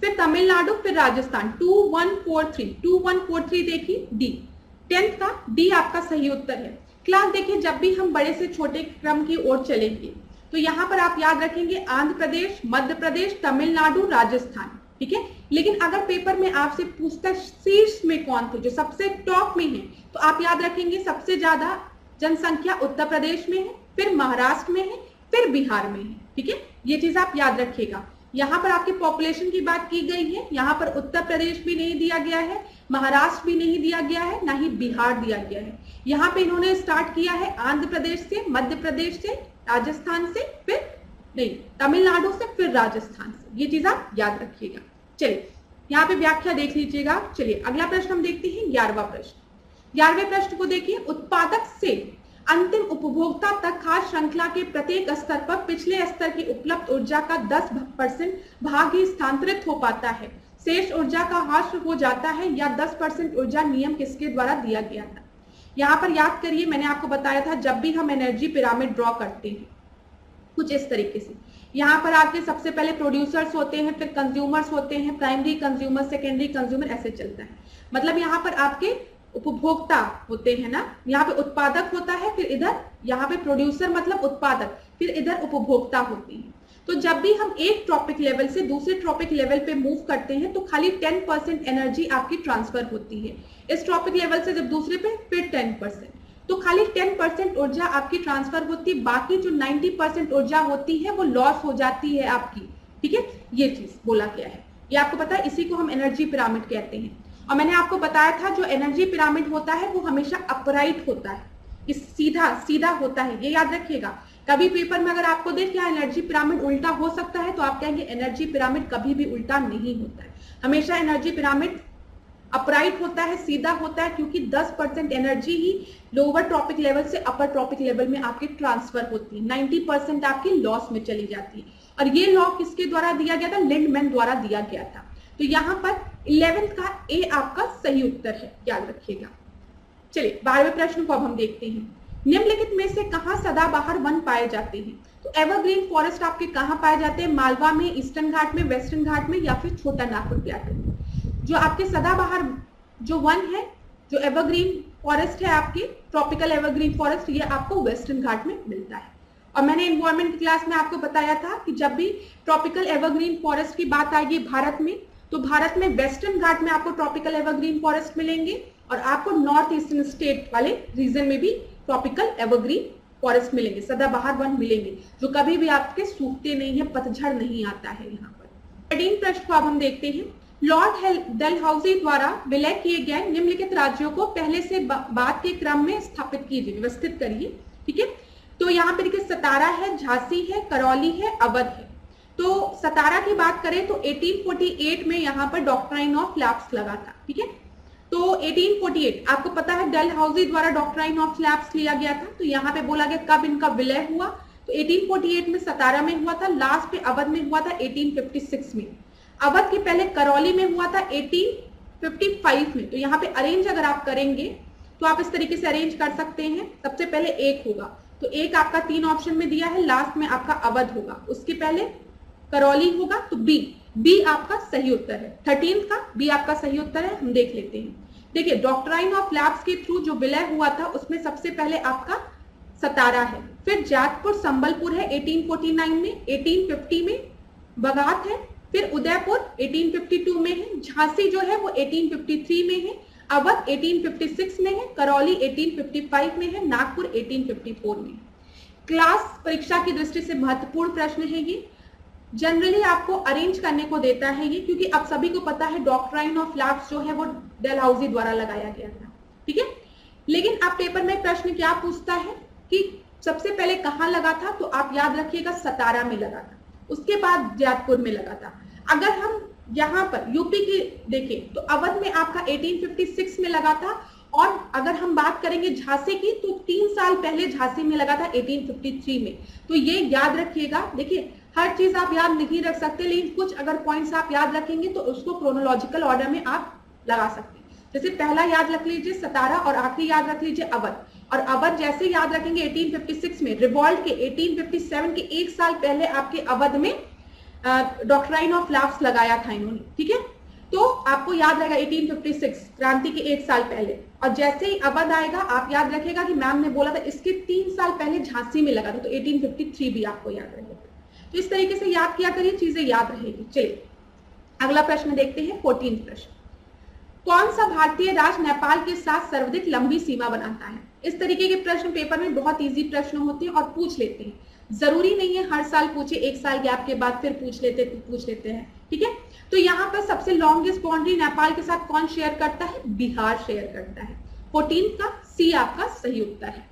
फिर तमिलनाडु, फिर राजस्थान। 2143 देखिए डी। 10th का डी आपका सही उत्तर है। क्लास देखिए, जब भी हम बड़े से छोटे क्रम की ओर चलेंगे तो यहाँ पर आप याद रखेंगे आंध्र प्रदेश, मध्य प्रदेश, तमिलनाडु, राजस्थान। ठीक है, लेकिन अगर पेपर में आपसे पूछता शीर्ष में कौन थे, जो सबसे टॉप में है, तो आप याद रखेंगे सबसे ज्यादा जनसंख्या उत्तर प्रदेश में है, फिर महाराष्ट्र में है, फिर बिहार में है। ठीक है, ये चीज आप याद रखिएगा। यहाँ पर आपकी पॉपुलेशन की बात की गई है, यहाँ पर उत्तर प्रदेश भी नहीं दिया गया है, महाराष्ट्र भी नहीं दिया गया है, ना ही बिहार दिया गया है। यहाँ पे इन्होंने स्टार्ट किया है आंध्र प्रदेश से, मध्य प्रदेश से राजस्थान से फिर नहीं, तमिलनाडु से फिर राजस्थान से, ये चीज आप याद रखिएगा। चलिए यहाँ पे व्याख्या देख लीजिएगा। चलिए अगला प्रश्न हम देखते हैं 11वां प्रश्न। 11वें प्रश्न को देखिए, उत्पादक से अंतिम उपभोक्ता तक खाद्य श्रृंखला के प्रत्येक स्तर पर पिछले स्तर की उपलब्ध ऊर्जा का 10% भाग ही स्थानांतरित हो पाता है, शेष ऊर्जा का ह्रास हो जाता है, या 10% ऊर्जा नियम किसके द्वारा दिया गया था। यहाँ पर याद करिए, मैंने आपको बताया था जब भी हम एनर्जी पिरामिड ड्रॉ करते हैं कुछ इस तरीके से, यहाँ पर आपके सबसे पहले प्रोड्यूसर्स होते हैं, फिर कंज्यूमर्स होते हैं, प्राइमरी कंज्यूमर, सेकेंडरी कंज्यूमर, ऐसे चलता है। मतलब यहाँ पर आपके उपभोक्ता होते हैं ना, यहाँ पे उत्पादक होता है, फिर इधर यहाँ पे प्रोड्यूसर मतलब उत्पादक, फिर इधर उपभोक्ता होती है। तो जब भी हम एक ट्रॉपिक लेवल से दूसरे ट्रॉपिक लेवल पे मूव करते हैं तो खाली 10% एनर्जी आपकी ट्रांसफर होती है। इस ट्रॉपिक लेवल से जब दूसरे पे फिर 10%, तो खाली 10% ऊर्जा आपकी ट्रांसफर होती है, बाकी जो 90% ऊर्जा होती है वो लॉस हो जाती है आपकी। ठीक है, ये चीज बोला गया है, ये आपको पता है, इसी को हम एनर्जी पिरामिड कहते हैं। और मैंने आपको बताया था जो एनर्जी पिरामिड होता है वो हमेशा अपराइट होता है, इस सीधा सीधा होता है, ये याद रखिएगा। कभी पेपर में अगर आपको दे क्या एनर्जी पिरामिड उल्टा हो सकता है, तो आप कहेंगे एनर्जी पिरामिड कभी भी उल्टा नहीं होता है, हमेशा एनर्जी पिरामिड अपराइट होता है, सीधा होता है, क्योंकि 10% एनर्जी ही लोअर ट्रॉपिक लेवल से अपर ट्रॉपिक लेवल में आपकी ट्रांसफर होती है, 90% आपकी लॉस में चली जाती है। और ये लॉ किसके द्वारा दिया गया था, लिंडमैन द्वारा दिया गया था। तो यहाँ पर 11th का ए आपका सही उत्तर है, याद रखिएगा। चलिए 12वें प्रश्न को अब हम देखते हैं। निम्नलिखित में से कहाँ सदाबहार वन पाए जाते हैं। तो एवरग्रीन फॉरेस्ट आपके कहाँ पाए जाते हैं, मालवा में, ईस्टर्न घाट में, वेस्टर्न घाट में, या फिर छोटा नागपुर प्लेटो में। जो आपके सदाबहार जो वन है, जो एवरग्रीन फॉरेस्ट है आपकी ट्रॉपिकल एवरग्रीन फॉरेस्ट, ये आपको वेस्टर्न घाट में मिलता है। और मैंने एनवायरमेंट क्लास में आपको बताया था कि जब भी ट्रॉपिकल एवरग्रीन फॉरेस्ट की बात आएगी भारत में, तो भारत में वेस्टर्न घाट में आपको ट्रॉपिकल एवरग्रीन फॉरेस्ट मिलेंगे, और आपको नॉर्थ ईस्टर्न स्टेट वाले रीजन में भी ट्रॉपिकल एवरग्रीन फॉरेस्ट मिलेंगे, सदाबहार वन मिलेंगे, जो कभी भी आपके सूखते नहीं है, पतझड़ नहीं आता है। यहाँ पर 13 प्रश्न को अब हम देखते हैं। लॉर्ड डलहौजी द्वारा विलय किए गए निम्नलिखित राज्यों को पहले से बाद के क्रम में स्थापित कीजिए, व्यवस्थित करिए। ठीक है, तो यहाँ पे देखिए सतारा है, झांसी है, करौली है, अवध है। तो सतारा की बात करें तो 1848 में यहाँ पर डॉक्ट्राइन ऑफ लैप्स लगा था। ठीक है, तो 1848 आपको पता है डलहौजी द्वारा डॉक्ट्राइन ऑफ लैप्स लिया गया था। तो यहाँ पे बोला गया कब इनका विलय हुआ, तो 1848 में सतारा में हुआ था, लास्ट पे अवध में हुआ था 1856 में। अवध के पहले करौली में हुआ था 1855 में। तो यहाँ पे अरेंज अगर आप करेंगे तो आप इस तरीके से अरेंज कर सकते हैं। सबसे पहले एक होगा, तो एक आपका 3 ऑप्शन में दिया है, लास्ट में आपका अवध होगा, उसके पहले करौली होगा, तो बी आपका सही उत्तर है। 13 का बी आपका सही उत्तर है। हम देख लेते हैं। देखिए डॉक्ट्राइन ऑफ लैप्स के थ्रू जो विलय हुआ था उसमें सबसे पहले आपका सतारा है, फिर जातपुर संबलपुर है 1849 में, 1850 में बगात है, फिर उदयपुर 1852 में है, झांसी जो है वो 1853 में है, अवध 1856 में है, करौली 1855 में है, नागपुर 1854 में। क्लास परीक्षा की दृष्टि से महत्वपूर्ण प्रश्न है ये, जनरली आपको अरेंज करने को देता है ये, क्योंकि अब सभी को पता है डॉक्ट्राइन ऑफ लैप्स जो है वो डलहौजी द्वारा लगाया गया था। ठीक है, लेकिन आप पेपर में प्रश्न क्या पूछता है कि सबसे पहले कहाँ लगा था, तो आप याद रखिएगा सतारा में लगा था, उसके बाद जैतपुर में लगा था। अगर हम यहाँ पर यूपी की देखें तो अवध में आपका 1856 में लगा था, और अगर हम बात करेंगे झांसी की तो 3 साल पहले झांसी में लगा था 1853 में। तो ये याद रखिएगा। देखिए हर चीज आप याद नहीं रख सकते, लेकिन कुछ अगर पॉइंट्स आप याद रखेंगे तो उसको क्रोनोलॉजिकल ऑर्डर में आप लगा सकते हैं। जैसे पहला याद रख लीजिए सतारा, और आखिरी याद रख लीजिए अवध। और अवध जैसे याद रखेंगे 1856 में, रिवॉल्ट के 1857 के 1 साल पहले आपके अवध में डॉक्ट्राइन ऑफ लैप्स लगाया था इन्होंने। ठीक है, तो आपको याद रहेगा 1856 क्रांति के 1 साल पहले, और जैसे ही अवध आएगा आप याद रखेगा कि मैम ने बोला था इसके 3 साल पहले झांसी में लगा था, तो 1853 भी आपको याद रहेगा। तो इस तरीके से याद किया करिए, चीजें याद रहेगी। चलिए अगला प्रश्न देखते हैं, 14 प्रश्न। कौन सा भारतीय राज्य नेपाल के साथ सर्वाधिक लंबी सीमा बनाता है। इस तरीके के प्रश्न पेपर में बहुत इजी प्रश्न होते हैं और पूछ लेते हैं, जरूरी नहीं है हर साल पूछे, 1 साल गैप के बाद फिर पूछ लेते हैं। ठीक है, तो यहाँ पर सबसे लॉन्गेस्ट बाउंड्री नेपाल के साथ कौन शेयर करता है, बिहार शेयर करता है। 14 का सी आपका सही उत्तर है।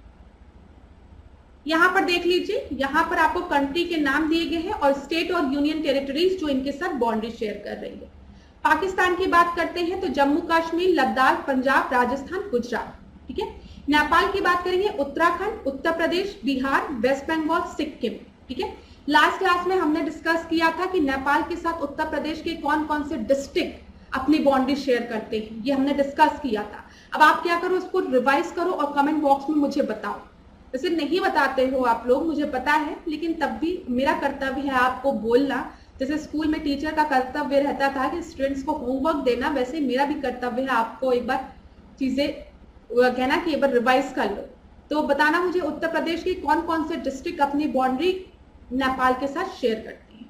यहाँ पर देख लीजिए, यहाँ पर आपको कंट्री के नाम दिए गए हैं और स्टेट और यूनियन टेरिटरीज जो इनके साथ बाउंड्री शेयर कर रही है। पाकिस्तान की बात करते हैं तो जम्मू कश्मीर, लद्दाख, पंजाब, राजस्थान, गुजरात, ठीक है। नेपाल की बात करेंगे उत्तराखंड, उत्तर प्रदेश, बिहार, वेस्ट बंगाल, सिक्किम, ठीक है। लास्ट क्लास में हमने डिस्कस किया था कि नेपाल के साथ उत्तर प्रदेश के कौन कौन से डिस्ट्रिक्ट अपनी बाउंड्री शेयर करते हैं, ये हमने डिस्कस किया था। अब आप क्या करो, उसको रिवाइज करो और कमेंट बॉक्स में मुझे बताओ। वैसे नहीं बताते हो आप लोग, मुझे पता है, लेकिन तब भी मेरा कर्तव्य है आपको बोलना। जैसे स्कूल में टीचर का कर्तव्य रहता था कि स्टूडेंट्स को होमवर्क देना, वैसे मेरा भी कर्तव्य है आपको एक बार चीजें कहना कि एक बार रिवाइज कर लो। तो बताना मुझे उत्तर प्रदेश के कौन कौन से डिस्ट्रिक्ट अपनी बाउंड्री नेपाल के साथ शेयर करते हैं।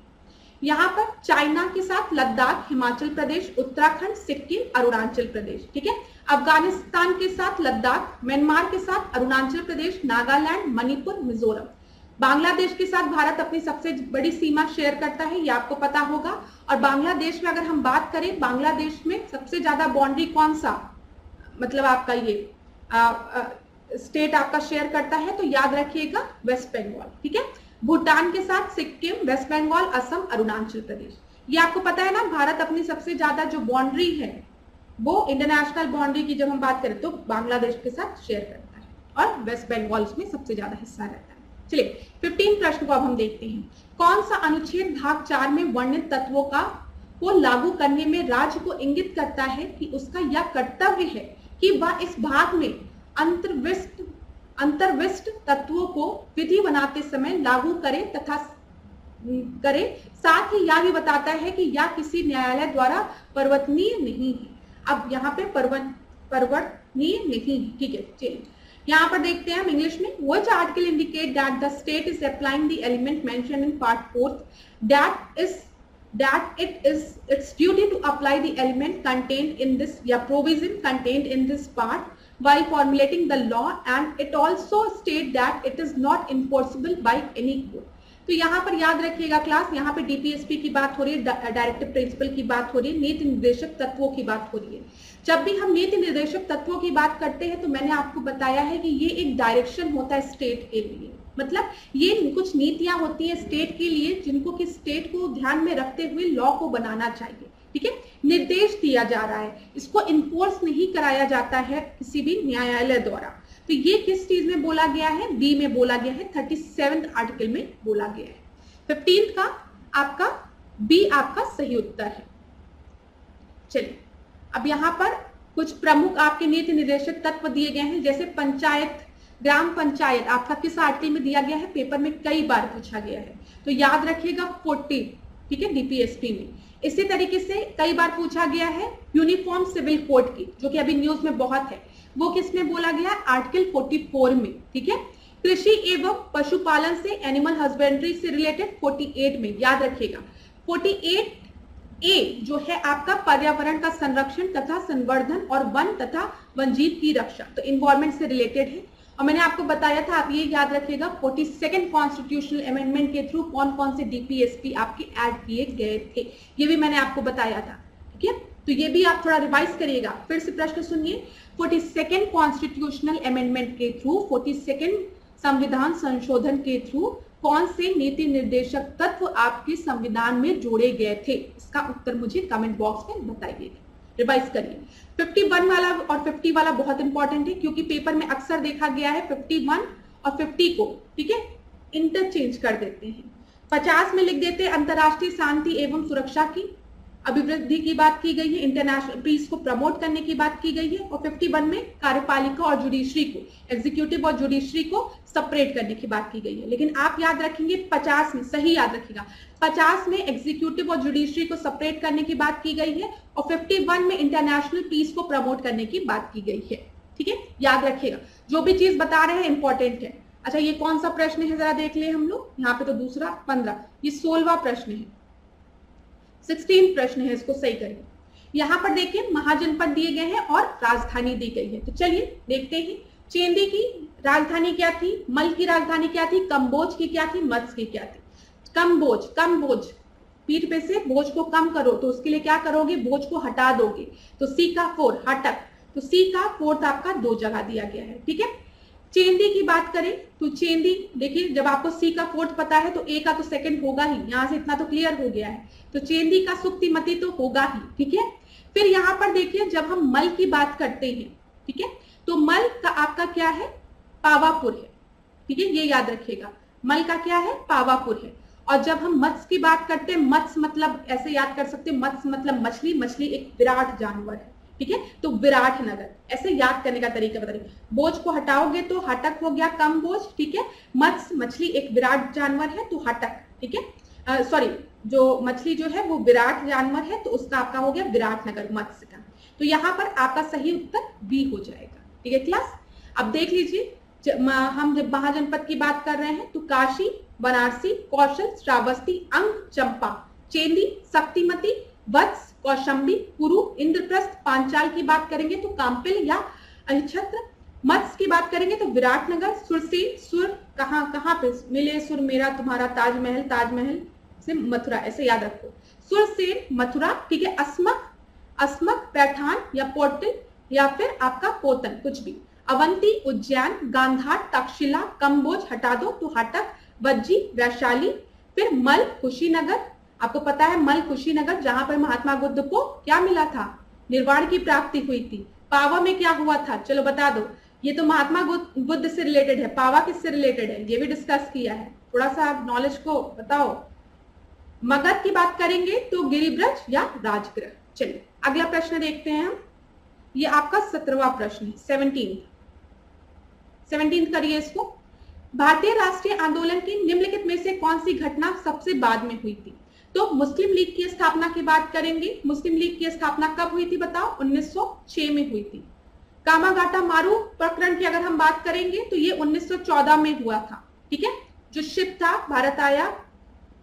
यहाँ पर चाइना के साथ लद्दाख, हिमाचल प्रदेश, उत्तराखंड, सिक्किम, अरुणाचल प्रदेश, ठीक है। अफगानिस्तान के साथ लद्दाख, म्यांमार के साथ अरुणाचल प्रदेश, नागालैंड, मणिपुर, मिजोरम। बांग्लादेश के साथ भारत अपनी सबसे बड़ी सीमा शेयर करता है, ये आपको पता होगा। और बांग्लादेश में अगर हम बात करें, बांग्लादेश में सबसे ज्यादा बाउंड्री कौन सा, मतलब आपका ये स्टेट आपका शेयर करता है, तो याद रखिएगा वेस्ट बंगाल, ठीक है। भूटान के साथ सिक्किम, वेस्ट बंगाल, असम, अरुणाचल प्रदेश। ये आपको पता है ना, भारत अपनी सबसे ज्यादा जो बाउंड्री है वो इंटरनेशनल बाउंड्री की जब हम बात करें तो बांग्लादेश के साथ शेयर करता है और वेस्ट बंगाल उसमें सबसे ज्यादा हिस्सा रहता है। चलिए 15 प्रश्न को अब हम देखते हैं। कौन सा अनुच्छेद भाग 4 में वर्णित तत्वों को लागू करने में राज्य को इंगित करता है कि उसका यह कर्तव्य है कि वह इस भाग में अंतर्विष्ट तत्वों को विधि बनाते समय लागू करे तथा साथ ही यह भी बताता है कि यह किसी न्यायालय द्वारा परिवर्तनीय नहीं है। अब यहाँ पे परिवर्तनीय नहीं है, ठीक है। चलिए यहाँ पर देखते हैं हम इंग्लिश में। Which article indicate that the state is applying the element mentioned in part 4 that it is its duty to apply the element contained in this provision contained in this part while formulating the law, and it also state that it is not enforceable by any court। तो यहाँ पर याद रखिएगा class, यहाँ पे DPSP की बात हो रही है, डायरेक्टिव प्रिंसिपल की बात हो रही है, नीति निर्देशक तत्वों की बात हो रही है। जब भी हम नीति निर्देशक तत्वों की बात करते हैं तो मैंने आपको बताया है कि ये एक डायरेक्शन होता है स्टेट के लिए, मतलब ये कुछ नीतियां होती है स्टेट के लिए जिनको कि स्टेट को ध्यान में रखते हुए लॉ को बनाना चाहिए, ठीक है। निर्देश दिया जा रहा है, इसको इन्फोर्स नहीं कराया जाता है किसी भी न्यायालय द्वारा। तो ये किस चीज में बोला गया है, बी में बोला गया है, 37 आर्टिकल में बोला गया है। 15 का आपका बी आपका सही उत्तर है। चलिए अब यहाँ पर कुछ प्रमुख आपके नीति निर्देशक तत्व दिए गए हैं, जैसे पंचायत, ग्राम पंचायत आपका किस आर्टिकल में दिया गया है, पेपर में कई बार पूछा गया है, तो याद रखिएगा 40, ठीक है, डीपीएसपी में। इसी तरीके से कई बार पूछा गया है यूनिफॉर्म सिविल कोड की, जो कि अभी न्यूज में बहुत है, वो किसमें बोला गया, आर्टिकल 44 में, ठीक है। कृषि एवं पशुपालन से, एनिमल हस्बेंड्री से रिलेटेड 48 में, याद रखिएगा। 48A जो है आपका पर्यावरण का संरक्षण तथा संवर्धन और वन तथा वन्यजीव की रक्षा, तो इन्वायरमेंट से रिलेटेड है। और मैंने आपको बताया था, आप ये याद रखिएगा 42nd कॉन्स्टिट्यूशनल अमेंडमेंट के थ्रू कौन कौन से डीपीएसपी आपके ऐड किए गए थे, ये भी मैंने आपको बताया था, ठीक है। तो ये भी आप थोड़ा रिवाइज करिएगा। फिर से प्रश्न सुनिए, 42nd कॉन्स्टिट्यूशनल अमेंडमेंट के थ्रू, 42nd संविधान संशोधन के थ्रू कौन से नीति निर्देशक तत्व आपके संविधान में जोड़े गए थे, इसका उत्तर मुझे कमेंट बॉक्स में बताइएगा, रिवाइज करिए। 51 वाला और 50 वाला बहुत इंपॉर्टेंट है, क्योंकि पेपर में अक्सर देखा गया है 51 और 50 को, ठीक है, इंटरचेंज कर देते हैं। 50 में लिख देते हैं अंतरराष्ट्रीय शांति एवं सुरक्षा की अभिवृद्धि की बात की गई है, इंटरनेशनल पीस को प्रमोट करने की बात की गई है। और 51 में कार्यपालिका और जुडिशरी को, एग्जीक्यूटिव और जुडिशरी को सेपरेट करने की बात की गई है। लेकिन आप याद रखेंगे 50 में, सही याद रखिएगा, 50 में एग्जीक्यूटिव और जुडिशरी को सेपरेट करने की बात की गई है और 51 में इंटरनेशनल पीस को प्रमोट करने की बात की गई है, ठीक है, याद रखिएगा। जो भी चीज बता रहे हैं इंपॉर्टेंट है। अच्छा, ये कौन सा प्रश्न है जरा देख ले हम लोग, यहाँ पे तो दूसरा 15, ये 16वां प्रश्न है, 16 प्रश्न है, इसको सही करिए। यहाँ पर देखिए महाजनपद दिए गए हैं और राजधानी दी गई है, तो चलिए देखते हैं। चेंदी की राजधानी क्या थी, मल की राजधानी क्या थी, कम्बोज की क्या थी, मत्स्य की क्या थी। कम्बोज, पीठ पे से बोझ को कम करो तो उसके लिए क्या करोगे, बोझ को हटा दोगे, तो सी का 4 हटक, तो सी का 4th आपका 2 जगह दिया गया है, ठीक है। चेंदी की बात करें तो चेंदी, देखिए जब आपको सी का फोर्थ पता है तो ए का तो सेकंड होगा ही, यहां से इतना तो क्लियर हो गया है। तो चेंदी का सुक्तिमती तो होगा ही, ठीक है। फिर यहाँ पर देखिए जब हम मल की बात करते हैं, ठीक है, तो मल का आपका क्या है, पावापुर है, ठीक है, ये याद रखिएगा, मल का क्या है, पावापुर है। और जब हम मत्स्य की बात करते हैं, मत्स्य मतलब ऐसे याद कर सकते हैं, मत्स्य मतलब मछली, मछली एक विराट जानवर है, ठीक है, तो विराट नगर, ऐसे याद करने का तरीका बता रही। बोझ को हटाओगे तो हटक हो गया कम बोझ, ठीक है, मत्स्य मछली एक विराट जानवर है तो हटक, ठीक है, सॉरी जो मछली जो है वो विराट जानवर है तो उसका आपका हो गया विराट नगर मत्स्य का। तो यहाँ पर आपका सही उत्तर बी हो जाएगा, ठीक है क्लास। अब देख लीजिए हम जब महाजनपद की बात कर रहे हैं तो काशी, बनारसी, कौशल, श्रावस्ती, अंग, चंपा, चेंदी, शक्तिमती, वत्स, कौशंबी, कुरु, इंद्रप्रस्थ, पांचाल की बात करेंगे तो काम्पिल या अहिछत्र, मत्स्य की बात करेंगे तो विराटनगर, सुरसेन, सुर कहाँ पे मिले सुर मेरा तुम्हारा ताजमहल, ताजमहल से मथुरा, ऐसे याद रखो, सुरसेन मथुरा, ठीक है, अस्मक, अस्मक पैठान या पोर्टल या फिर आपका पोतन, कुछ भी, अवंती, उज्जैन, गांधार, तक्षशिला, कम्बोज हटा दो तो हटक, वज्जी, वैशाली, फिर मल, कुशीनगर, आपको पता है मल कुशीनगर जहां पर महात्मा बुद्ध को क्या मिला था, निर्वाण की प्राप्ति हुई थी। पावा में क्या हुआ था, चलो बता दो, ये तो महात्मा बुद्ध से रिलेटेड है, पावा किससे रिलेटेड है, ये भी डिस्कस किया है, थोड़ा सा नॉलेज को बताओ। मगध की बात करेंगे तो गिरिब्रज या राजगृह। चलिए अगला प्रश्न देखते हैं हम, ये आपका 17वां प्रश्न है, 17 करिए इसको। भारतीय राष्ट्रीय आंदोलन की निम्नलिखित में से कौन सी घटना सबसे बाद में हुई थी? तो मुस्लिम लीग की स्थापना की बात करेंगे। मुस्लिम लीग की स्थापना कब हुई थी बताओ? 1906 में हुई थी। कामागाटा मारू प्रकरण की अगर हम बात करेंगे तो ये 1914 में हुआ था, ठीक है। जो शिप था भारत आया,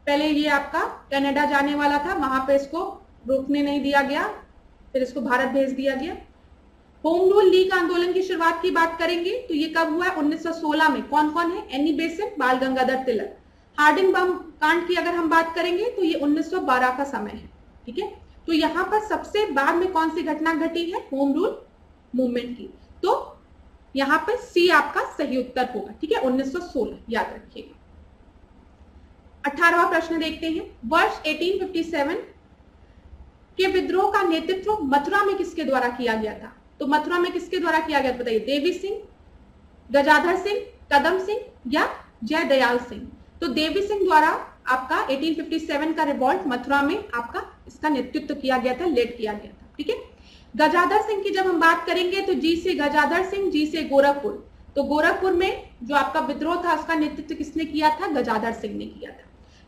पहले ये आपका कनाडा जाने वाला था, वहां पे इसको रोकने नहीं दिया गया, फिर इसको भारत भेज दिया गया। होम रूल लीग आंदोलन की शुरुआत की बात करेंगे तो ये कब हुआ है? 1916 में। कौन कौन है? एनी बेसेंट, बाल गंगाधर तिलक। हार्डिंग बम कांड की अगर हम बात करेंगे तो ये 1912 का समय है, ठीक है। तो यहाँ पर सबसे बाद में कौन सी घटना घटी है? होम रूल मूवमेंट की। तो यहाँ पर सी आपका सही उत्तर होगा, ठीक है, 1916 याद रखिएगा। 18वां प्रश्न देखते हैं। वर्ष 1857 के विद्रोह का नेतृत्व मथुरा में किसके द्वारा किया गया था? तो मथुरा में किसके द्वारा किया गया बताइए? देवी सिंह, गजाधर सिंह, कदम सिंह या जयदयाल सिंह? तो देवी सिंह द्वारा आपका 1857 का रिवॉल्ट मथुरा में आपका इसका नेतृत्व किया गया था, लेड किया गया था, ठीक है। गजाधर सिंह की जब हम बात करेंगे तो जी से गजाधर सिंह, जी से गोरखपुर। तो गोरखपुर में जो आपका विद्रोह था उसका नेतृत्व किसने किया था? गजाधर सिंह ने किया था।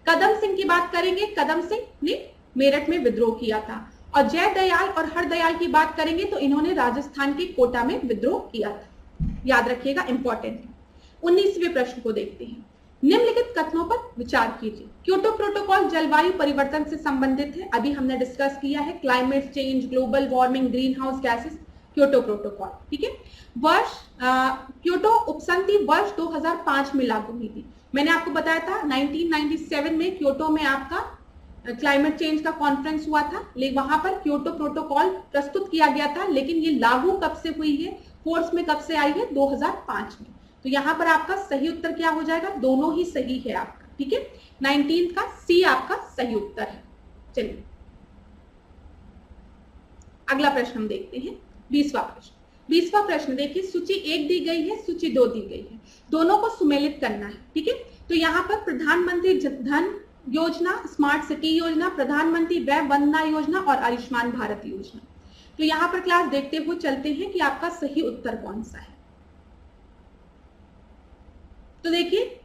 कदम सिंह की बात करेंगे, कदम सिंह ने मेरठ में विद्रोह किया था। और जयदयाल और हरदयाल की बात करेंगे तो इन्होंने राजस्थान के कोटा में विद्रोह किया था, याद रखिएगा, इंपॉर्टेंट है। 19वें प्रश्न को देखते हैं। निम्नलिखित कथनों पर विचार कीजिए। क्योटो प्रोटोकॉल जलवायु परिवर्तन से संबंधित है, अभी हमने डिस्कस किया है, climate change, global warming, green house gases, Kyoto protocol, ठीक है। वर्ष क्योटो उपसंधि वर्ष 2005 में लागू हुई थी। मैंने आपको बताया था 1997 में क्योटो में आपका क्लाइमेट चेंज का कॉन्फ्रेंस हुआ था, लेकिन वहां पर क्योटो प्रोटोकॉल प्रस्तुत किया गया था, लेकिन ये लागू कब से हुई है, फोर्स में कब से आई है? 2005 में। तो यहाँ पर आपका सही उत्तर क्या हो जाएगा? दोनों ही सही है आपका, ठीक है। 19 का सी आपका सही उत्तर है। चलिए अगला प्रश्न हम देखते हैं, 20वां प्रश्न। 20वां प्रश्न देखिए, सूची 1 दी गई है, सूची 2 दी गई है, दोनों को सुमेलित करना है, ठीक है। तो यहाँ पर प्रधानमंत्री धन योजना, स्मार्ट सिटी योजना, प्रधानमंत्री वय वंदना योजना और आयुष्मान भारत योजना। तो यहाँ पर क्लास देखते हुए चलते हैं कि आपका सही उत्तर कौन सा है। तो देखिए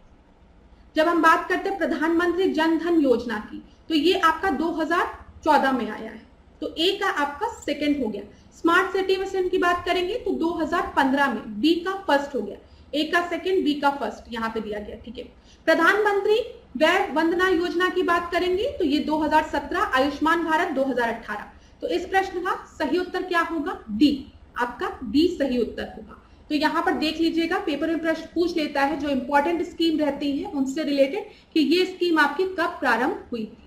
जब हम बात करते हैं प्रधानमंत्री जन धन योजना की, तो ये आपका 2014 में आया है, तो ए का आपका सेकंड हो गया। स्मार्ट सिटी मिशन की बात करेंगे तो 2015 में, बी का फर्स्ट हो गया, ए का सेकंड, बी का फर्स्ट यहाँ पे दिया गया, ठीक है। प्रधानमंत्री वय वंदना योजना की बात करेंगे तो ये 2017, आयुष्मान भारत 2018। तो इस प्रश्न का सही उत्तर क्या होगा? डी, आपका डी सही उत्तर होगा। तो यहाँ पर देख लीजिएगा, पेपर में प्रश्न पूछ लेता है जो इंपॉर्टेंट स्कीम रहती है उनसे रिलेटेड कि ये स्कीम आपकी कब प्रारंभ हुई थी।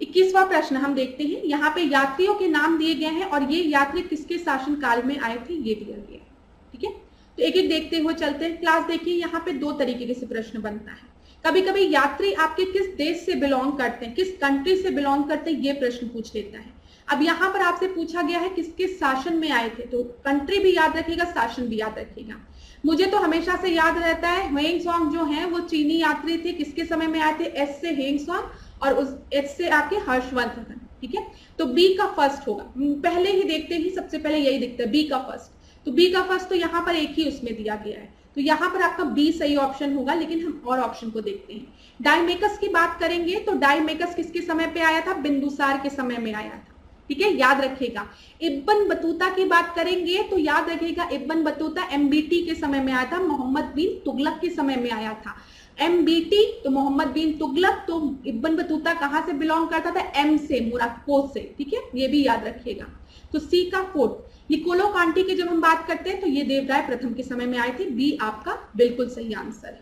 21वां प्रश्न हम देखते हैं। यहाँ पे यात्रियों के नाम दिए गए हैं और ये यात्री किसके शासन काल में आए थे ये दिया गया है, ठीक है। तो एक एक देखते हुए चलते हैं। क्लास देखिए, यहाँ पे दो तरीके से प्रश्न बनता है। कभी कभी यात्री आपके किस देश से बिलोंग करते हैं, किस कंट्री से बिलोंग करते हैं, ये प्रश्न पूछ लेता है। अब यहाँ पर आपसे पूछा गया है किसके शासन में आए थे, तो कंट्री भी याद रखिएगा, शासन भी याद रखिएगा। मुझे तो हमेशा से याद रहता है ह्वेंगसॉन्ग जो है वो चीनी यात्री थे, किसके समय में आए थे, एस से ह्वेंगसॉन्ग और उस एस से आपके हर्षवर्धन। ठीक है, तो बी का फर्स्ट होगा। पहले ही देखते ही सबसे पहले यही दिखता है, बी का फर्स्ट। तो बी का फर्स्ट तो यहाँ पर एक ही उसमें दिया गया है, तो यहाँ पर आपका बी सही ऑप्शन होगा। लेकिन हम और ऑप्शन को देखते हैं। डायमेकस की बात करेंगे तो डायमेकस किसके समय पे आया था, बिंदुसार के समय में आया था। ठीक है, याद रखिएगा। इब्न बतूता की बात करेंगे तो याद रखिएगा, इब्न बतूता एमबीटी के समय में आया था, मोहम्मद बिन तुगलक के समय में आया था। एमबीटी तो मोहम्मद बिन तुगलक, तो इब्न बतूता कहां से बिलोंग करता था, एम से, मोरक्को से। ठीक है, ये भी याद रखिएगा। तो सी का फोर्थ। निकोलो कांटी की जब हम बात करते हैं तो ये देवराय प्रथम के समय में आए थे। बी आपका बिल्कुल सही आंसर है।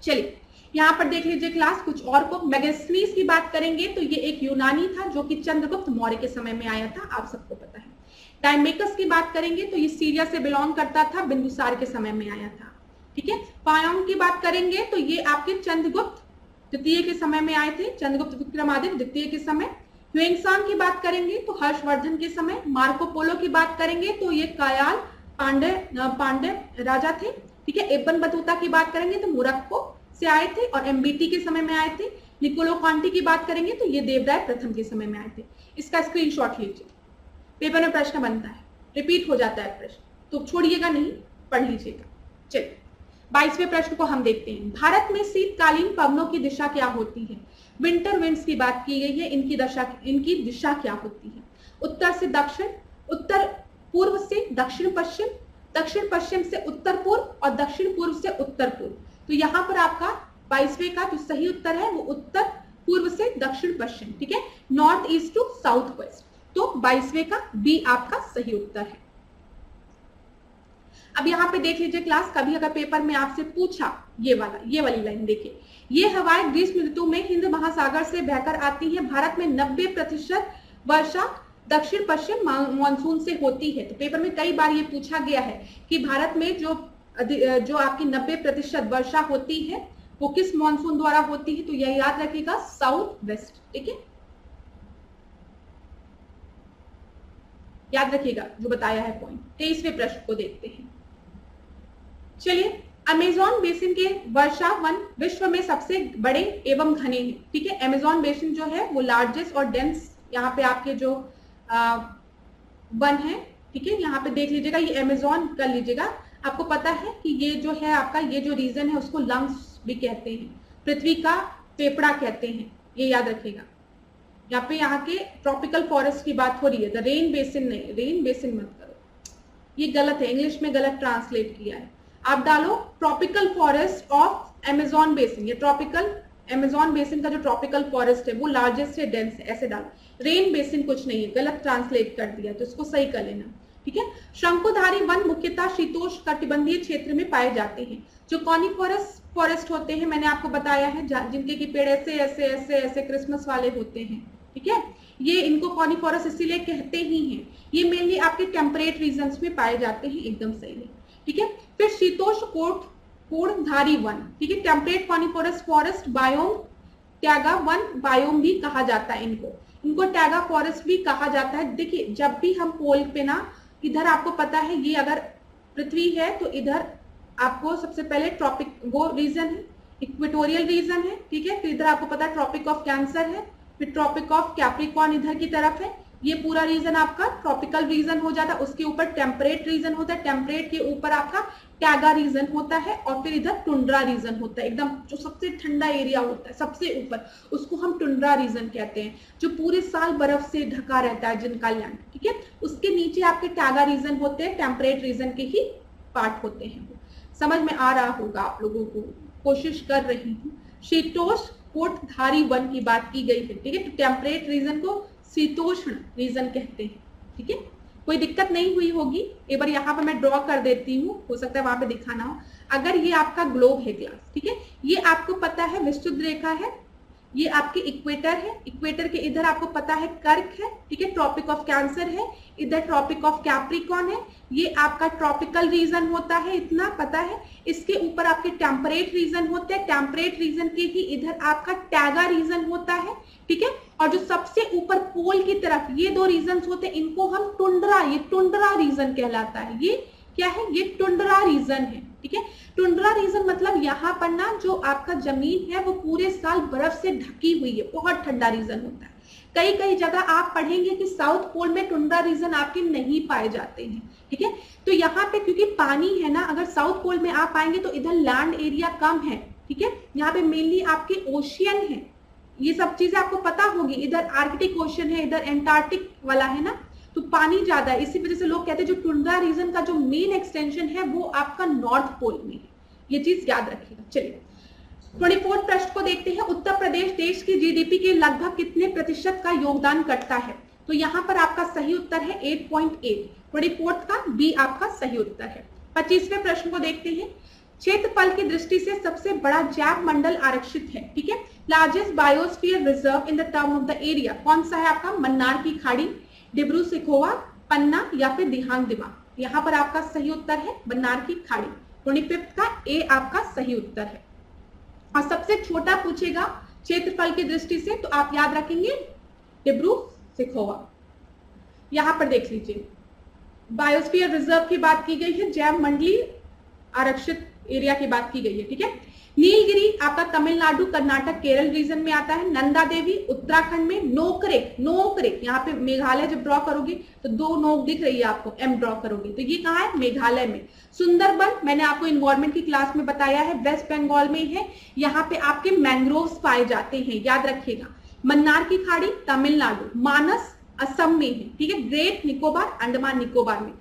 चलिए यहाँ पर देख लीजिए क्लास, कुछ और को मेगास्थनीज की बात करेंगे तो ये एक यूनानी था जो कि चंद्रगुप्त मौर्य के समय में आया था, आप सबको पता है। डायमेकस की बात करेंगे तो ये सीरिया से बिलोंग करता था, बिंदुसार के समय में आया था। ठीक है, पायोंग की बात करेंगे तो ये आपके चंद्रगुप्त द्वितीय के समय में आए थे, चंद्रगुप्त विक्रमादित्य द्वितीय के समय। ह्वेंगसांग की बात करेंगे तो हर्षवर्धन के समय। मार्को पोलो की बात करेंगे तो ये कायाल पांड्य राजा थे। ठीक है, इब्न बतूता की बात करेंगे तो मोरक्को से आए थे और एमबीटी के समय में आए थे। निकोलो कांटी की बात करेंगे तो ये देवराय प्रथम के समय में आए थे। इसका स्क्रीनशॉट लीजिए, पेपर में प्रश्न बनता है, रिपीट हो जाता है प्रश्न, तो छोड़िएगा नहीं, पढ़ लीजिएगा। चलिए 22वें प्रश्न को हम देखते हैं। भारत में शीतकालीन पवनों की दिशा क्या होती है, विंटर विंड्स की बात की गई है, इनकी दिशा क्या होती है, उत्तर से दक्षिण, उत्तर पूर्व से दक्षिण पश्चिम, दक्षिण पश्चिम से उत्तर पूर्व और दक्षिण पूर्व से उत्तर पूर्व। तो यहाँ पर आपका 22वें का जो सही उत्तर है वो उत्तर पूर्व से दक्षिण पश्चिम। ठीक है, north east to south west. तो 22वें का बी आपका सही उत्तर है। अब यहाँ पे देख लीजिए क्लास, कभी अगर पेपर में आपसे पूछा ये वाली लाइन देखिए, ये हवाएं ग्रीष्म ऋतु में हिंद महासागर से बहकर आती हैं, भारत में 90% वर्षा दक्षिण पश्चिम मानसून से होती है। तो पेपर में कई बार ये पूछा गया है कि भारत में जो आपकी 90% वर्षा होती है वो किस मानसून द्वारा होती है, तो यह याद रखिएगा, साउथ वेस्ट। ठीक है, याद रखिएगा जो बताया है पॉइंट। 23वें प्रश्न को देखते हैं। चलिए, अमेज़न बेसिन के वर्षा वन विश्व में सबसे बड़े एवं घने हैं। ठीक है, अमेज़न बेसिन जो है वो लार्जेस्ट और डेंस यहाँ पे आपके जो वन है। ठीक है, यहाँ पे देख लीजिएगा, ये अमेज़न कर लीजिएगा। आपको पता है कि ये जो है आपका ये जो रीजन है उसको लंग्स भी कहते हैं, पृथ्वी का फेफड़ा कहते हैं, ये याद रखिएगा। यहाँ के ट्रॉपिकल फॉरेस्ट की बात हो रही है, द रेन बेसिन नहीं, रेन बेसिन मत करो, ये गलत है, इंग्लिश में गलत ट्रांसलेट किया है। आप डालो tropical forest of Amazon basin, ये ट्रॉपिकल अमेज़न बेसिन का जो ट्रॉपिकल फॉरेस्ट है वो लार्जेस्ट है, डेंस है, ऐसे डालो। रेन बेसिन कुछ नहीं है, गलत ट्रांसलेट कर दिया, तो इसको सही कर लेना। ठीक है, शंकुधारी वन मुख्यतः शीतोष्ण कटिबंधीय क्षेत्र में पाए जाते हैं। जो कॉनिफरस फॉरेस्ट होते हैं, मैंने आपको बताया है, जिनके की पेड़ ऐसे ऐसे ऐसे ऐसे क्रिसमस वाले होते हैं। ठीक है, ये इनको कॉनिफरस इसीलिए कहते ही हैं। ये मेनली आपके टेम्परेट रीजन्स में पाए जाते हैं, एकदम सही है। ठीक है, फिर शीतोष्ण कोटधारी वन, ठीक है, temperate coniferous forest biome, taiga one biome भी कहा जाता है इनको टैगा फॉरेस्ट भी कहा जाता है। देखिए, जब भी हम पोल पे ना, इधर आपको पता है ये अगर पृथ्वी है तो इधर आपको सबसे पहले ट्रॉपिक वो रीजन है, इक्वेटोरियल रीजन है। ठीक है, फिर इधर आपको पता है ट्रॉपिक ऑफ कैंसर है, फिर ट्रॉपिक ऑफ कैप्रिकॉर्न इधर की तरफ है। ये पूरा रीजन आपका ट्रॉपिकल रीजन हो जाता है। उसके ऊपर टेम्परेट रीजन होता है, टेम्परेट के ऊपर आपका टैगा रीजन होता है, और फिर इधर टुंड्रा रीजन होता है, एकदम जो सबसे ठंडा एरिया होता है सबसे ऊपर, उसको हम टुंड्रा रीजन कहते हैं, जो पूरे साल बर्फ से ढका रहता है जिनका लैंड। ठीक है, उसके नीचे आपके टैगा रीजन होते हैं, टेम्परेट रीजन के ही पार्ट होते हैं। समझ में आ रहा होगा आप लोगों को, कोशिश कर रही हूँ। शीतोष्ण कोटधारी वन की बात की गई है। ठीक है, तो टेम्परेट रीजन को शीतोष्ण रीजन कहते हैं। ठीक है, कोई दिक्कत नहीं हुई होगी। एक बार यहाँ पर मैं ड्रॉ कर देती हूँ, हो सकता है वहां पे दिखाना हो। अगर ये आपका ग्लोब है क्लास, ठीक है, ये आपको पता है विस्तृत रेखा है, ये आपके इक्वेटर है, इक्वेटर के इधर आपको पता है कर्क है, ठीक है, ट्रॉपिक ऑफ कैंसर है, इधर ट्रॉपिक ऑफ कैप्रिकॉन है, ये आपका ट्रॉपिकल रीजन होता है, इतना पता है। इसके ऊपर आपके टेम्परेट रीजन होते हैं, टेम्परेट रीजन के ही इधर आपका टैगा रीजन होता है, ठीक है। और जो सबसे ऊपर पोल की तरफ ये दो रीजन होते हैं, इनको हम टुंड्रा, ये टुंड्रा रीजन कहलाता है। ये क्या है? ये टुंड्रा रीजन है, ठीक है। टुंड्रा रीजन मतलब यहाँ पर ना जो आपका जमीन है वो पूरे साल बर्फ से ढकी हुई है, बहुत ठंडा रीजन होता है। कई कई जगह आप पढ़ेंगे कि साउथ पोल में टुंड्रा रीजन आपके नहीं पाए जाते हैं, ठीक है। तो यहाँ पे क्योंकि पानी है ना, अगर साउथ पोल में आप आएंगे तो इधर लैंड एरिया कम है, ठीक है। यहाँ पे मेनली आपके ओशियन है, ये सब चीजें आपको पता होगी। इधर आर्कटिक ओशन है, इधर एंटार्क्टिक वाला है ना, तो पानी ज्यादा है। इसी वजह से लोग कहते हैं जो टुंड्रा रीजन का जो मेन एक्सटेंशन है वो आपका नॉर्थ पोल में है, ये चीज याद रखिएगा। चलिए 24 प्रश्न को देखते हैं। उत्तर प्रदेश देश की जीडीपी के लगभग कितने प्रतिशत का योगदान करता है? तो यहाँ पर आपका सही उत्तर है 8.8। 24 का बी आपका सही उत्तर है। 25वें प्रश्न को देखते हैं। क्षेत्रफल की दृष्टि से सबसे बड़ा जैव मंडल आरक्षित है, ठीक है। Largest biosphere reserve in the term of the area कौन सा है आपका? मन्नार की खाड़ी, डिब्रू सिखोवा, पन्ना या फिर दिहांग दिमाग। यहाँ पर आपका सही उत्तर है मन्नार की खाड़ी। 25 का ए आपका सही उत्तर है। और सबसे छोटा पूछेगा क्षेत्रफल की दृष्टि से तो आप याद रखेंगे डिब्रू सिखोवा। यहां पर देख लीजिए, बायोस्फीयर रिजर्व की बात की गई है, जैव मंडलीय आरक्षित एरिया की बात की गई है, ठीक है। नीलगिरी आपका तमिलनाडु, कर्नाटक, केरल रीजन में आता है। नंदा देवी उत्तराखंड में। नोकरेक, नोकरेक यहाँ पे मेघालय जब ड्रॉ करोगे तो दो नोक दिख रही है आपको, एम ड्रॉ करोगे तो ये कहाँ है? मेघालय में। सुंदरबन मैंने आपको इन्वायरमेंट की क्लास में बताया है, वेस्ट बंगाल में है। यहाँ पे आपके मैंग्रोव्स पाए जाते हैं, याद रखिएगा। मन्नार की खाड़ी तमिलनाडु, मानस असम में है, ठीक है। ग्रेट निकोबार अंडमान निकोबार में।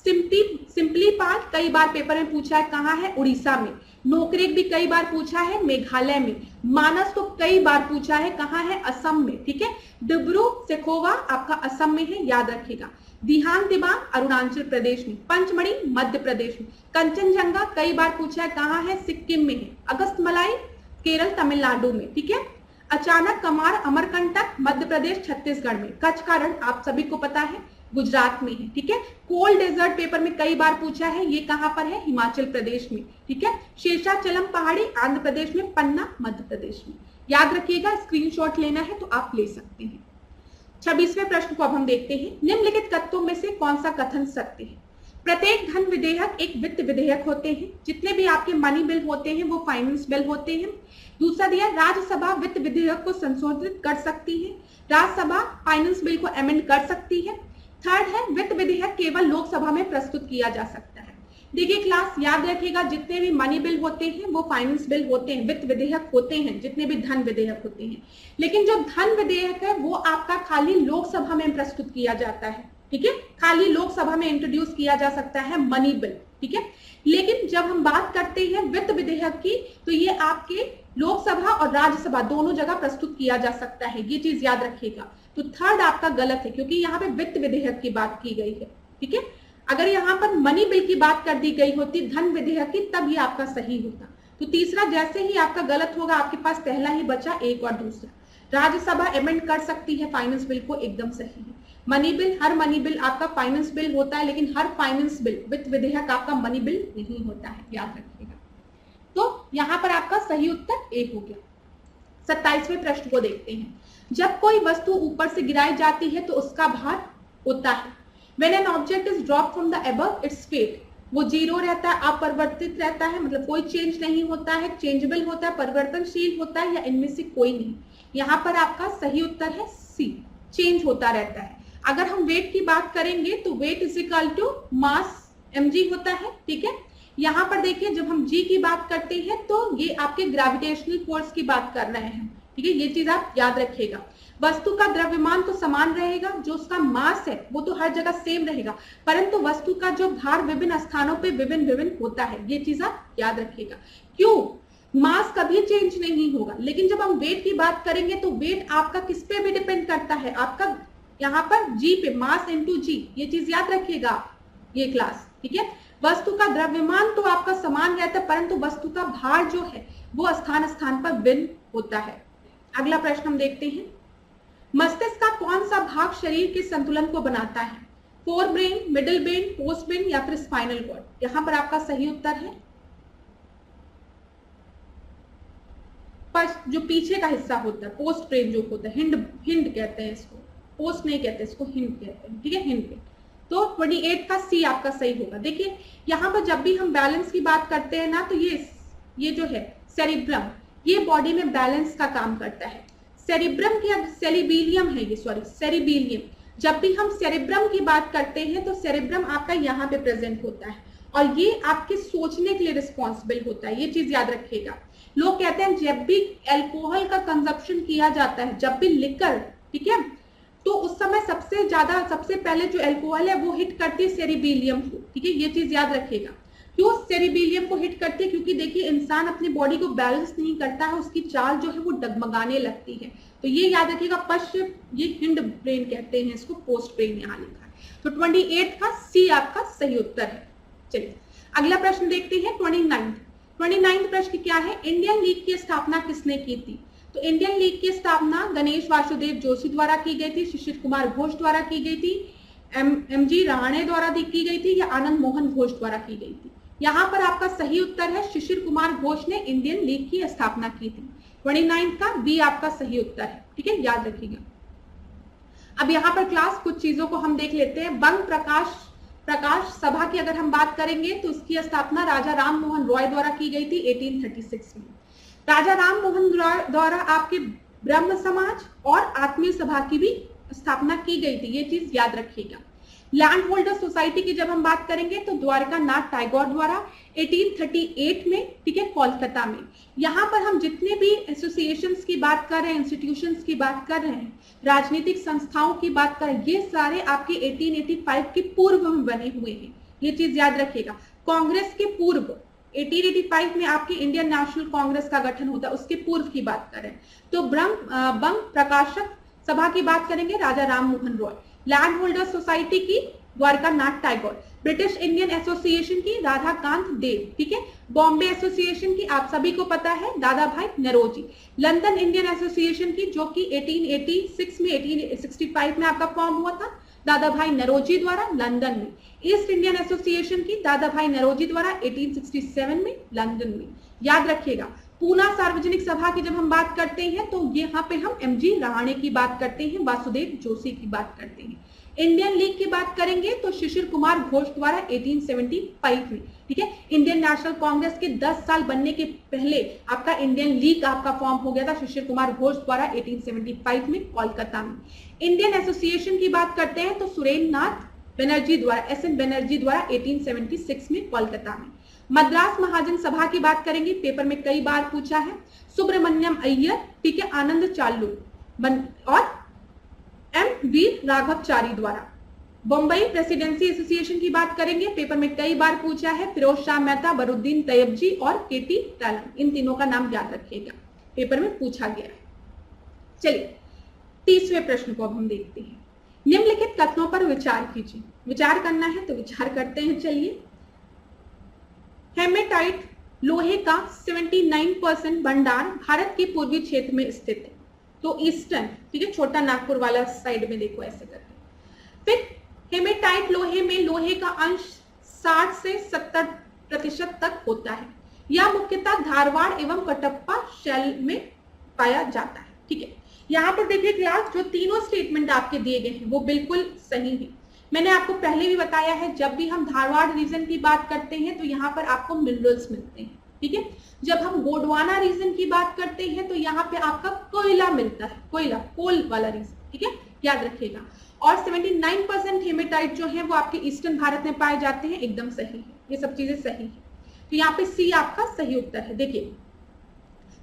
सिंपली पाल कई बार पेपर में पूछा है, कहाँ है? उड़ीसा में। नोकरेक भी कई बार पूछा है, मेघालय में। मानस तो कई बार पूछा है, कहाँ है? असम में, ठीक है। डिब्रू सिखोवा आपका असम में है, याद रखिएगा। दिहांग दिमाग अरुणाचल प्रदेश में। पंचमढ़ी मध्य प्रदेश में। कंचनजंगा कई बार पूछा है, कहाँ है? सिक्किम में है। अगस्तमलाई केरल तमिलनाडु में, ठीक है। अचानक कमार अमरकंटक मध्य प्रदेश छत्तीसगढ़ में। कच्छ का रण आप सभी को पता है गुजरात में है, ठीक है। कोल्ड डेजर्ट पेपर में कई बार पूछा है, ये कहां पर है? हिमाचल प्रदेश में, ठीक है। शेषाचलम पहाड़ी आंध्र प्रदेश में, पन्ना मध्य प्रदेश में। याद रखिएगा, स्क्रीनशॉट लेना है तो आप ले सकते हैं। 26वें प्रश्न को अब हम देखते हैं। निम्नलिखित तत्वों में से कौन सा कथन सत्य है? प्रत्येक धन विधेयक एक वित्त विधेयक होते हैं। जितने भी आपके मनी बिल होते हैं वो फाइनेंस बिल होते हैं। दूसरा दिया, राज्यसभा वित्त विधेयक को संशोधित कर सकती है, राज्यसभा फाइनेंस बिल को अमेंड कर सकती है। थर्ड है, वित्त विधेयक केवल लोकसभा में प्रस्तुत किया जा सकता है। देखिए क्लास, याद रखिएगा, जितने भी मनी बिल होते हैं वो फाइनेंस बिल होते हैं, वित्त विधेयक होते हैं, जितने भी धन विधेयक होते हैं। लेकिन जो धन विधेयक है वो आपका खाली लोकसभा में प्रस्तुत किया जाता है, ठीक है। खाली लोकसभा में इंट्रोड्यूस किया जा सकता है मनी बिल, ठीक है। लेकिन जब हम बात करते हैं वित्त विधेयक की तो ये आपके लोकसभा और राज्यसभा दोनों जगह प्रस्तुत किया जा सकता है, ये चीज याद रखिएगा। तो थर्ड आपका गलत है, क्योंकि यहाँ पे वित्त विधेयक की बात की गई है, ठीक है। अगर यहाँ पर मनी बिल की बात कर दी गई होती धन विधेयक की, तब ये आपका सही होता। तो तीसरा जैसे ही आपका गलत होगा, आपके पास पहला ही बचा, एक और दूसरा। राज्यसभा अमेंड कर सकती है फाइनेंस बिल को, एकदम सही है। मनी बिल, हर मनी बिल आपका फाइनेंस बिल होता है, लेकिन हर फाइनेंस बिल वित्त विधेयक आपका मनी बिल नहीं होता है, याद रखिएगा। तो यहाँ पर आपका सही उत्तर ए हो गया। 27वें प्रश्न को देखते हैं। जब कोई वस्तु ऊपर से गिराई जाती है तो उसका भार होता है। When an object is dropped from the above, its weight, वो जीरो रहता है, अपरिवर्तित रहता है, मतलब कोई चेंज नहीं होता है, चेंजेबल होता है, परिवर्तनशील होता है, या इनमें से कोई नहीं। यहाँ पर आपका सही उत्तर है सी, चेंज होता रहता है। अगर हम वेट की बात करेंगे तो weight is equal to mass mg होता है, ठीक है। यहाँ पर देखिए, जब हम g की बात करते हैं तो ये आपके ग्रेविटेशनल फोर्स की बात कर रहे हैं, ठीक है। ये चीज आप याद रखिएगा। वस्तु का द्रव्यमान तो समान रहेगा, जो उसका मास है वो तो हर जगह सेम रहेगा, परंतु वस्तु का जो भार विभिन्न स्थानों पे विभिन्न होता है, ये चीज आप याद रखिएगा। क्यों? मास कभी चेंज नहीं होगा, लेकिन जब हम वेट की बात करेंगे तो वेट आपका किस पे भी डिपेंड करता है? आपका यहाँ पर जी पे, मास इंटू जी, ये चीज याद रखिएगा ये क्लास, ठीक है। वस्तु का द्रव्यमान तो आपका समान रहता है, परंतु वस्तु का भार जो है वो स्थान स्थान पर भिन्न होता है। अगला प्रश्न हम देखते हैं, मस्तिष्क का कौन सा भाग शरीर के संतुलन को बनाता है? Fore brain, middle brain, post brain या फिर स्पाइनल कॉर्ड? यहां पर आपका सही उत्तर है जो पीछे का हिस्सा होता है, पोस्ट ब्रेन जो होता है, हिंड कहते हैं इसको, पोस्ट नहीं कहते इसको, हिंड कहते हैं, ठीक है, हिंड ब्रेन। तो 28 का सी आपका सही होगा। देखिए यहाँ पर जब भी हम बैलेंस की बात करते हैं ना, तो ये जो है सेरिब्रम, ये बॉडी में बैलेंस का काम करता है। सेरिब्रम की सेरिबेलियम है ये, सॉरी सेरिबेलियम। जब भी हम सेरिब्रम की बात करते हैं तो सेरिब्रम आपका यहाँ पे प्रेजेंट होता है और ये आपके सोचने के लिए रिस्पॉन्सिबल होता है, ये चीज याद रखिएगा। लोग कहते हैं जब भी अल्कोहल का कंजप्शन किया जाता है, जब भी लिकर, ठीक है, तो उस समय सबसे पहले जो अल्कोहल है वो हिट करती है सेरिबेलियम को, ठीक है, ये चीज याद रखिएगा। क्यों सेरिबेलियम को हिट करती है? क्योंकि देखिए इंसान अपनी बॉडी को बैलेंस नहीं करता है, उसकी चाल जो है वो डगमगाने लगती है। तो ये याद रखिएगा, पश्च ये हिंड ब्रेन कहते हैं इसको, पोस्ट ब्रेन यहाँ लिखा है। तो 28 का सी आपका सही उत्तर है। चलिए अगला प्रश्न देखते हैं, 29 प्रश्न क्या है, इंडियन लीग की स्थापना किसने की थी? तो इंडियन लीग की स्थापना गणेश वासुदेव जोशी द्वारा की गई थी, शिशिर कुमार घोष द्वारा की गई थी, एमजी राणे द्वारा की गई थी या आनंद मोहन घोष द्वारा की गई थी? यहाँ पर आपका सही उत्तर है शिशिर कुमार घोष ने इंडियन लीग की स्थापना की थी। 29 का बी आपका सही उत्तर है, ठीक है, याद रखिएगा। अब यहाँ पर क्लास कुछ चीजों को हम देख लेते हैं। बंग प्रकाश सभा की अगर हम बात करेंगे तो उसकी स्थापना राजा राम मोहन रॉय द्वारा की गई थी 1836 में। राजा राम मोहन रॉय द्वारा आपके ब्रह्म समाज और आत्मीय सभा की भी स्थापना की गई थी, ये चीज याद रखिएगा। लैंड होल्डर सोसाइटी की जब हम बात करेंगे तो द्वारका नाथ टैगोर द्वारा 1838 में, ठीक है, कोलकाता में। यहाँ पर हम जितने भी एसोसिएशंस की बात कर रहे हैं, इंस्टीट्यूशंस की बात कर रहे हैं, राजनीतिक संस्थाओं की बात कर रहे हैं, ये सारे आपके 1885 के पूर्व में बने हुए हैं, ये चीज याद रखिएगा। कांग्रेस के पूर्व 1885 में आपकी इंडियन नेशनल कांग्रेस का गठन होता है, उसके पूर्व की बात करें तो बंग प्रकाशक सभा की बात करेंगे Raja Ram Mohan Roy, land holder society की Dwarka Nath Tagore, British Indian association की राधाकांत देव, ठीक है, बॉम्बे एसोसिएशन की आप सभी को पता है दादा भाई नरोजी, लंदन इंडियन एसोसिएशन की जो कि 1886 में 1865 में आपका फॉर्म हुआ था दादा भाई नरोजी द्वारा लंदन में, ईस्ट इंडियन एसोसिएशन की दादा भाई नरोजी द्वारा 1867 में लंदन में, याद रखिएगा। पूना सार्वजनिक सभा की जब हम बात करते हैं तो यहाँ पे हम एमजी राणे की बात करते हैं, वासुदेव जोशी की बात करते हैं। इंडियन लीग की बात करेंगे तो शिशिर कुमार घोष द्वारा 1875 में, ठीक है, इंडियन नेशनल कांग्रेस के 10 साल बनने के पहले आपका इंडियन लीग आपका फॉर्म हो गया था शिशिर कुमार घोष द्वारा 1875 में कोलकाता में। इंडियन एसोसिएशन की बात करते हैं तो सुरेंद्र नाथ बनर्जी द्वारा, एस.एन. बनर्जी द्वारा 1876 में कोलकाता में। मद्रास महाजन सभा की बात करेंगे, पेपर में कई बार पूछा है, सुब्रमण्यम अय्यर, ठीक है, आनंद चालू और एम वीर राघवचारी द्वारा। बम्बई प्रेसिडेंसी एसोसिएशन की बात करेंगे, पेपर में कई बार पूछा है, फिरोज शाह मेहता, बरुद्दीन तैयबजी और केटी तालन, इन तीनों का नाम याद रखिएगा, पेपर में पूछा गया है। चलिए 30वें प्रश्न को अब हम देखते हैं, निम्नलिखित कथनों पर विचार कीजिए। विचार करना है तो विचार करते हैं। चलिए, हेमेटाइट लोहे का 79% भंडार भारत के पूर्वी क्षेत्र में स्थित है, तो ईस्टर्न, ठीक है, छोटा नागपुर वाला साइड में देखो ऐसे करके। फिर हेमेटाइट लोहे में लोहे का अंश 60 से 70% तक होता है, यह मुख्यतः धारवाड़ एवं कटप्पा शैल में पाया जाता है, ठीक है। यहाँ पर देखिए क्लास, जो तीनों स्टेटमेंट आपके दिए गए हैं वो बिल्कुल सही है। मैंने आपको पहले भी बताया है, जब भी हम धारवाड़ रीजन की बात करते हैं तो यहाँ पर आपको मिनरल्स मिलते हैं, ठीक है। जब हम गोंडवाना रीजन की बात करते हैं तो यहाँ पे आपका कोयला मिलता है, कोयला, कोल वाला रीजन, ठीक है, याद रखिएगा। और 79% हेमेटाइट जो है वो आपके ईस्टर्न भारत में पाए जाते हैं, एकदम सही है, ये सब चीजें सही है। तो यहाँ पे सी आपका सही उत्तर है। देखिए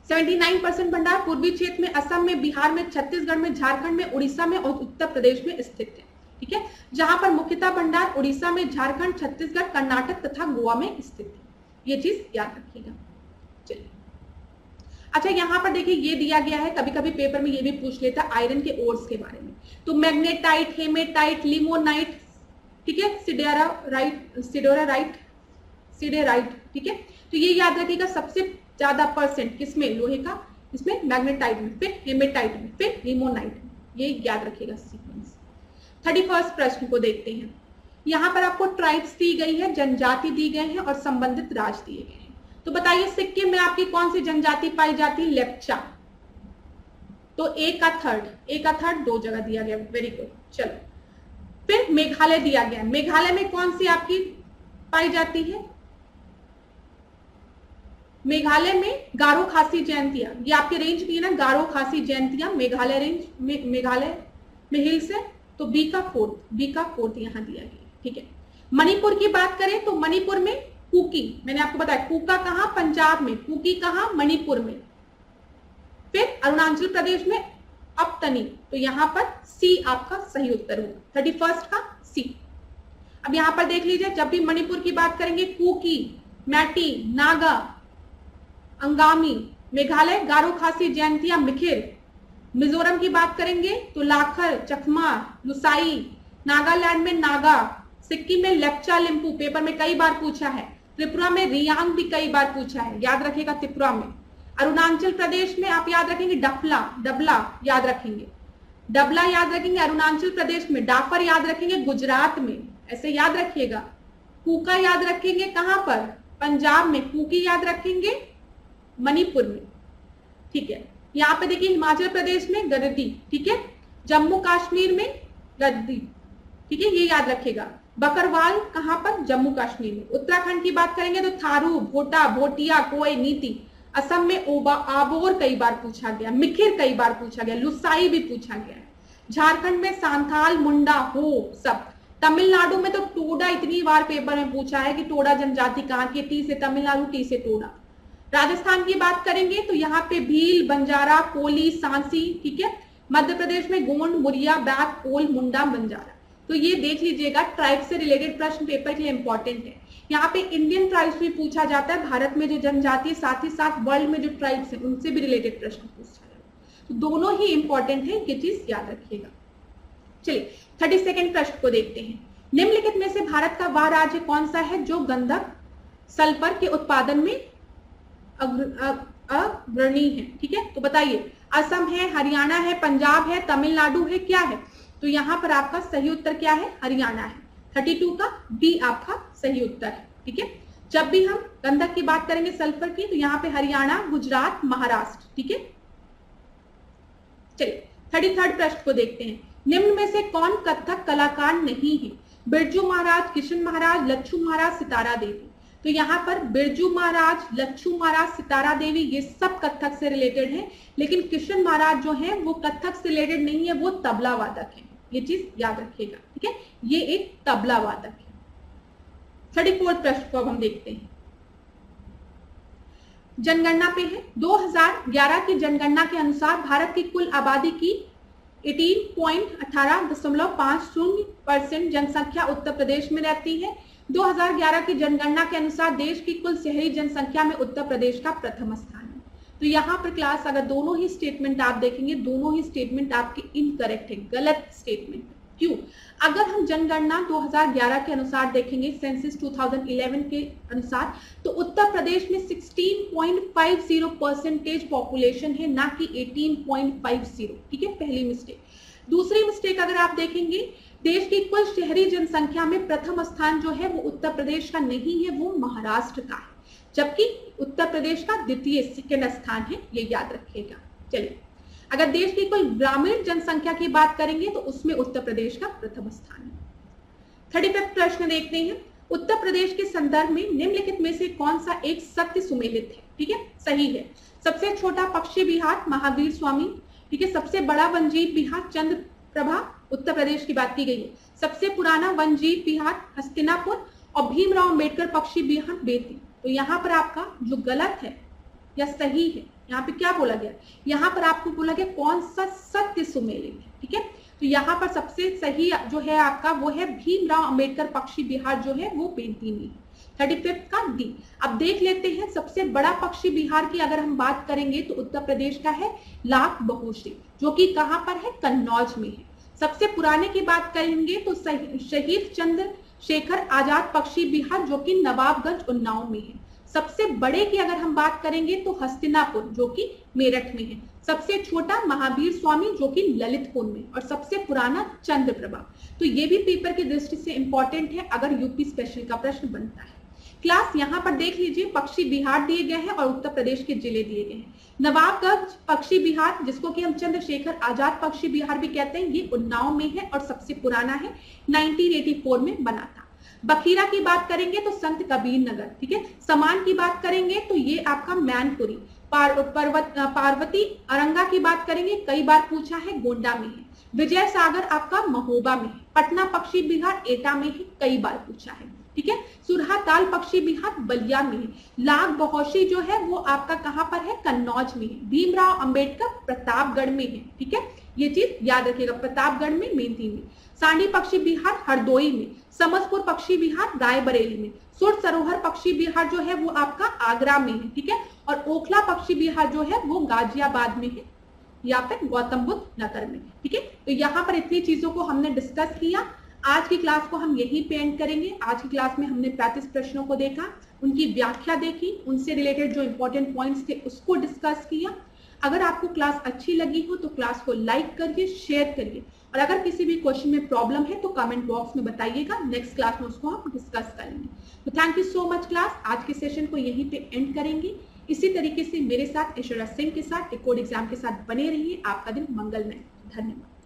79% भंडार पूर्वी क्षेत्र में, असम में, बिहार में, छत्तीसगढ़ में, झारखंड में, उड़ीसा में और उत्तर प्रदेश में स्थित है, ठीक है, जहां पर मुख्यतः भंडार उड़ीसा में, झारखंड, छत्तीसगढ़, कर्नाटक तथा गोवा में स्थित है, ये चीज याद रखिएगा। चलिए, अच्छा यहाँ पर देखिए ये दिया गया है, कभी कभी पेपर में ये भी पूछ लेता है आयरन के ओर्स के बारे में, तो मैग्नेटाइट, हेमेटाइट, लिमोनाइट, ठीक है, सिडोराइट, ठीक है, तो ये याद रखिएगा। सबसे ज्यादा परसेंट किसमें? लोहे का इसमें मैग्नेटाइट में, फिर हेमेटाइट में, फिर लिमोनाइट में। ये याद रखिएगा सीक्वेंस। 31 प्रश्न को देखते हैं। यहाँ पर आपको ट्राइब्स दी गई है, जनजाति दी गए हैं और संबंधित राज्य दिए गए हैं। तो बताइए सिक्किम में आपकी कौन सी जनजाति पाई जाती है? लेप्चा। तो ए का थर्ड 2 जगह दिया गया, वेरी गुड। चलो फिर मेघालय दिया गया। मेघालय में कौन सी आपकी पाई जाती है? मेघालय में गारो खासी जयंतिया, ये आपके रेंज भी है ना, गारो खासी जयंतिया मेघालय रेंज में, मेघालय में हिल्स है। तो बी का फोर्थ यहां दिया गया, ठीक है। मणिपुर की बात करें तो मणिपुर में कुकी, मैंने आपको बताया कुका कहां? पंजाब में। कुकी कहां? मणिपुर में। फिर अरुणाचल प्रदेश में अपतनी, तो यहां पर सी आपका सही उत्तर होगा, 31 का सी। अब यहां पर देख लीजिए, जब भी मणिपुर की बात करेंगे कुकी, मैटी, नागा, अंगामी। मेघालय गारो खासी जयंतिया मिखिर। मिजोरम की बात करेंगे तो लाखर, चकमा, लुसाई। नागालैंड में नागा। सिक्किम में लेप्चा लिम्पू, पेपर में कई बार पूछा है। त्रिपुरा में रियांग भी कई बार पूछा है, याद रखिएगा त्रिपुरा में। अरुणाचल प्रदेश में आप याद रखेंगे डबला याद रखेंगे, डबला याद रखेंगे। अरुणाचल प्रदेश में डाफर याद रखेंगे, गुजरात में, ऐसे याद रखिएगा। कूका याद रखेंगे कहां पर? पंजाब में। कुकी याद रखेंगे मणिपुर में, ठीक है। यहाँ पे देखिए हिमाचल प्रदेश में गद्दी, ठीक है। जम्मू कश्मीर में गद्दी, ठीक है, ये याद रखेगा। बकरवाल कहां पर? जम्मू कश्मीर में। उत्तराखंड की बात करेंगे तो थारू, भोटा, भोटिया, कोय, नीति। असम में आबोर कई बार पूछा गया, मिखिर कई बार पूछा गया, लुसाई भी पूछा गया है। झारखंड में सांथाल, मुंडा, हो सब। तमिलनाडु में तो टोडा इतनी बार पेपर में पूछा है कि टोडा जनजाति कहाँ की? टी से तमिलनाडु, टी से टोडा। राजस्थान की बात करेंगे तो यहाँ पे भील, बंजारा, कोली, सांसी, ठीक है। मध्य प्रदेश में गोंड, मुरिया, बैक, कोल, मुंडा, बंजारा। तो ये देख लीजिएगा, ट्राइब से रिलेटेड प्रश्न पेपर के लिए इंपॉर्टेंट है। यहाँ पे इंडियन ट्राइब्स भी पूछा जाता है, भारत में जो जनजाति, साथ ही साथ वर्ल्ड में जो ट्राइब्स है उनसे भी रिलेटेड प्रश्न पूछा जाता है। तो दोनों ही इंपॉर्टेंट है, ये चीज याद रखिएगा। चलिए 32वें प्रश्न को देखते हैं। निम्नलिखित में से भारत का वह राज्य कौन सा है जो गंधक सल्फर के उत्पादन में अग्रणी है, ठीक है। तो बताइए, असम है, हरियाणा है, पंजाब है, तमिलनाडु है, क्या है? तो यहाँ पर आपका सही उत्तर क्या है? हरियाणा है। 32 का बी आपका सही उत्तर है, ठीक है। जब भी हम गंधक की बात करेंगे सल्फर की, तो यहाँ पे हरियाणा, गुजरात, महाराष्ट्र, ठीक है। चलिए 33 प्रश्न को देखते हैं। निम्न में से कौन कथक कलाकार नहीं है? बिरजू महाराज, किशन महाराज, लच्छू महाराज, सितारा देवी। तो यहाँ पर बिरजू महाराज, लच्छू महाराज, सितारा देवी ये सब कथक से रिलेटेड हैं, लेकिन किशन महाराज जो हैं वो कथक से रिलेटेड नहीं है, वो तबला वादक है। ये चीज याद रखिएगा, ठीक है। ये एक तबला वादक है। 34 प्रश्न को अब हम देखते हैं। जनगणना पे है। 2011 की जनगणना के अनुसार भारत की कुल आबादी की 18.50% जनसंख्या उत्तर प्रदेश में रहती है। 2011 की जनगणना के अनुसार देश की कुल शहरी जनसंख्या में उत्तर प्रदेश का प्रथम स्थान है। तो यहाँ पर क्लास अगर दोनों ही स्टेटमेंट आप देखेंगे, दोनों ही स्टेटमेंट आपके इनकरेक्ट है, गलत स्टेटमेंट। क्यों? अगर हम जनगणना 2011 के अनुसार देखेंगे, सेंसस 2011 के अनुसार, तो उत्तर प्रदेश में 16.50% पॉपुलेशन है, ना कि 18.50, ठीक है। पहली मिस्टेक। दूसरी मिस्टेक अगर आप देखेंगे, देश की कुल शहरी जनसंख्या में प्रथम स्थान जो है वो उत्तर प्रदेश का नहीं है, वो महाराष्ट्र का है, जबकि उत्तर प्रदेश का द्वितीय सेकंड स्थान है, ये याद रखिएगा। चलिए, अगर देश की कुल ग्रामीण जनसंख्या की बात करेंगे तो उसमें उत्तर प्रदेश का प्रथम स्थान है। 35 प्रश्न देखते हैं। उत्तर प्रदेश के संदर्भ में निम्नलिखित में से कौन सा एक सत्य सुमेलित है? ठीक है, सही है। सबसे छोटा पक्षी विहार महावीर स्वामी, ठीक है। सबसे बड़ा वनजीव विहार चंद्रप्रभा, उत्तर प्रदेश की बात की गई है। सबसे पुराना वनजीव विहार हस्तिनापुर, और भीमराव अम्बेडकर पक्षी विहार बेती। तो यहाँ पर आपका जो गलत है या सही है, यहाँ पे क्या बोला गया? यहाँ पर आपको बोला गया कौन सा सत्य सुमेलित है, ठीक है। तो यहाँ पर सबसे सही जो है आपका वो है भीमराव अम्बेडकर पक्षी विहार जो है वो बेती में है। 35 का डी। अब देख लेते हैं सबसे बड़ा पक्षी विहार की अगर हम बात करेंगे तो उत्तर प्रदेश का है लाख बहोश्री, जो कि कहाँ पर है? कन्नौज में है। सबसे पुराने की बात करेंगे तो शहीद चंद्रशेखर आजाद पक्षी विहार, जो कि नवाबगंज उन्नाव में है। सबसे बड़े की अगर हम बात करेंगे तो हस्तिनापुर जो कि मेरठ में है, सबसे छोटा महावीर स्वामी जो कि ललितपुर में, और सबसे पुराना चंद्रप्रभा। तो ये भी पेपर की दृष्टि से इंपॉर्टेंट है अगर यूपी स्पेशल का प्रश्न बनता है। क्लास यहाँ पर देख लीजिए, पक्षी बिहार दिए गए हैं और उत्तर प्रदेश के जिले दिए गए हैं। नवाबगंज पक्षी बिहार, जिसको कि हम चंद्रशेखर आजाद पक्षी बिहार भी कहते हैं, ये उन्नाव में है और सबसे पुराना है, 1984 में बना था। बखीरा की बात करेंगे तो संत कबीर नगर, ठीक है। समान की बात करेंगे तो ये आपका मैनपुरी। पार्वती अरंगा की बात करेंगे, कई बार पूछा है, गोंडा में है। विजय सागर आपका महोबा में है। पटना पक्षी बिहार एटा में है, कई बार पूछा है, ठीक है। सुरहाताल पक्षी बिहार बलिया में है। लाग बहोशी जो है वो आपका कहां पर है, कन्नौज में है। भीमराव अंबेडकर प्रतापगढ़ में है, ठीक है, ये चीज याद रखिएगा, प्रतापगढ़ में, मेंधी में। सांडी पक्षी बिहार हरदोई में। समसपुर पक्षी बिहार रायबरेली में। सुर सरोवर पक्षी बिहार जो है वो आपका आगरा में है, ठीक है। और ओखला पक्षी बिहार जो है वो गाजियाबाद में है या फिर गौतम बुद्ध नगर में, ठीक है। तो यहाँ पर इतनी चीजों को हमने डिस्कस किया। आज की क्लास को हम यही पे एंड करेंगे। आज की क्लास में हमने 35 प्रश्नों को देखा, उनकी व्याख्या देखी, उनसे रिलेटेड जो इंपॉर्टेंट पॉइंट्स थे उसको डिस्कस किया। अगर आपको क्लास अच्छी लगी हो तो क्लास को लाइक करिए, शेयर करिए, और अगर किसी भी क्वेश्चन में प्रॉब्लम है तो कमेंट बॉक्स में बताइएगा, नेक्स्ट क्लास में उसको हम डिस्कस करेंगे। तो thank you so much class, आज के सेशन को यहीं पे एंड करेंगे। इसी तरीके से मेरे साथ ऐश्वर्या सिंह के साथ डिकोड एग्जाम के साथ बने रहिए। आपका दिन मंगलमय। धन्यवाद।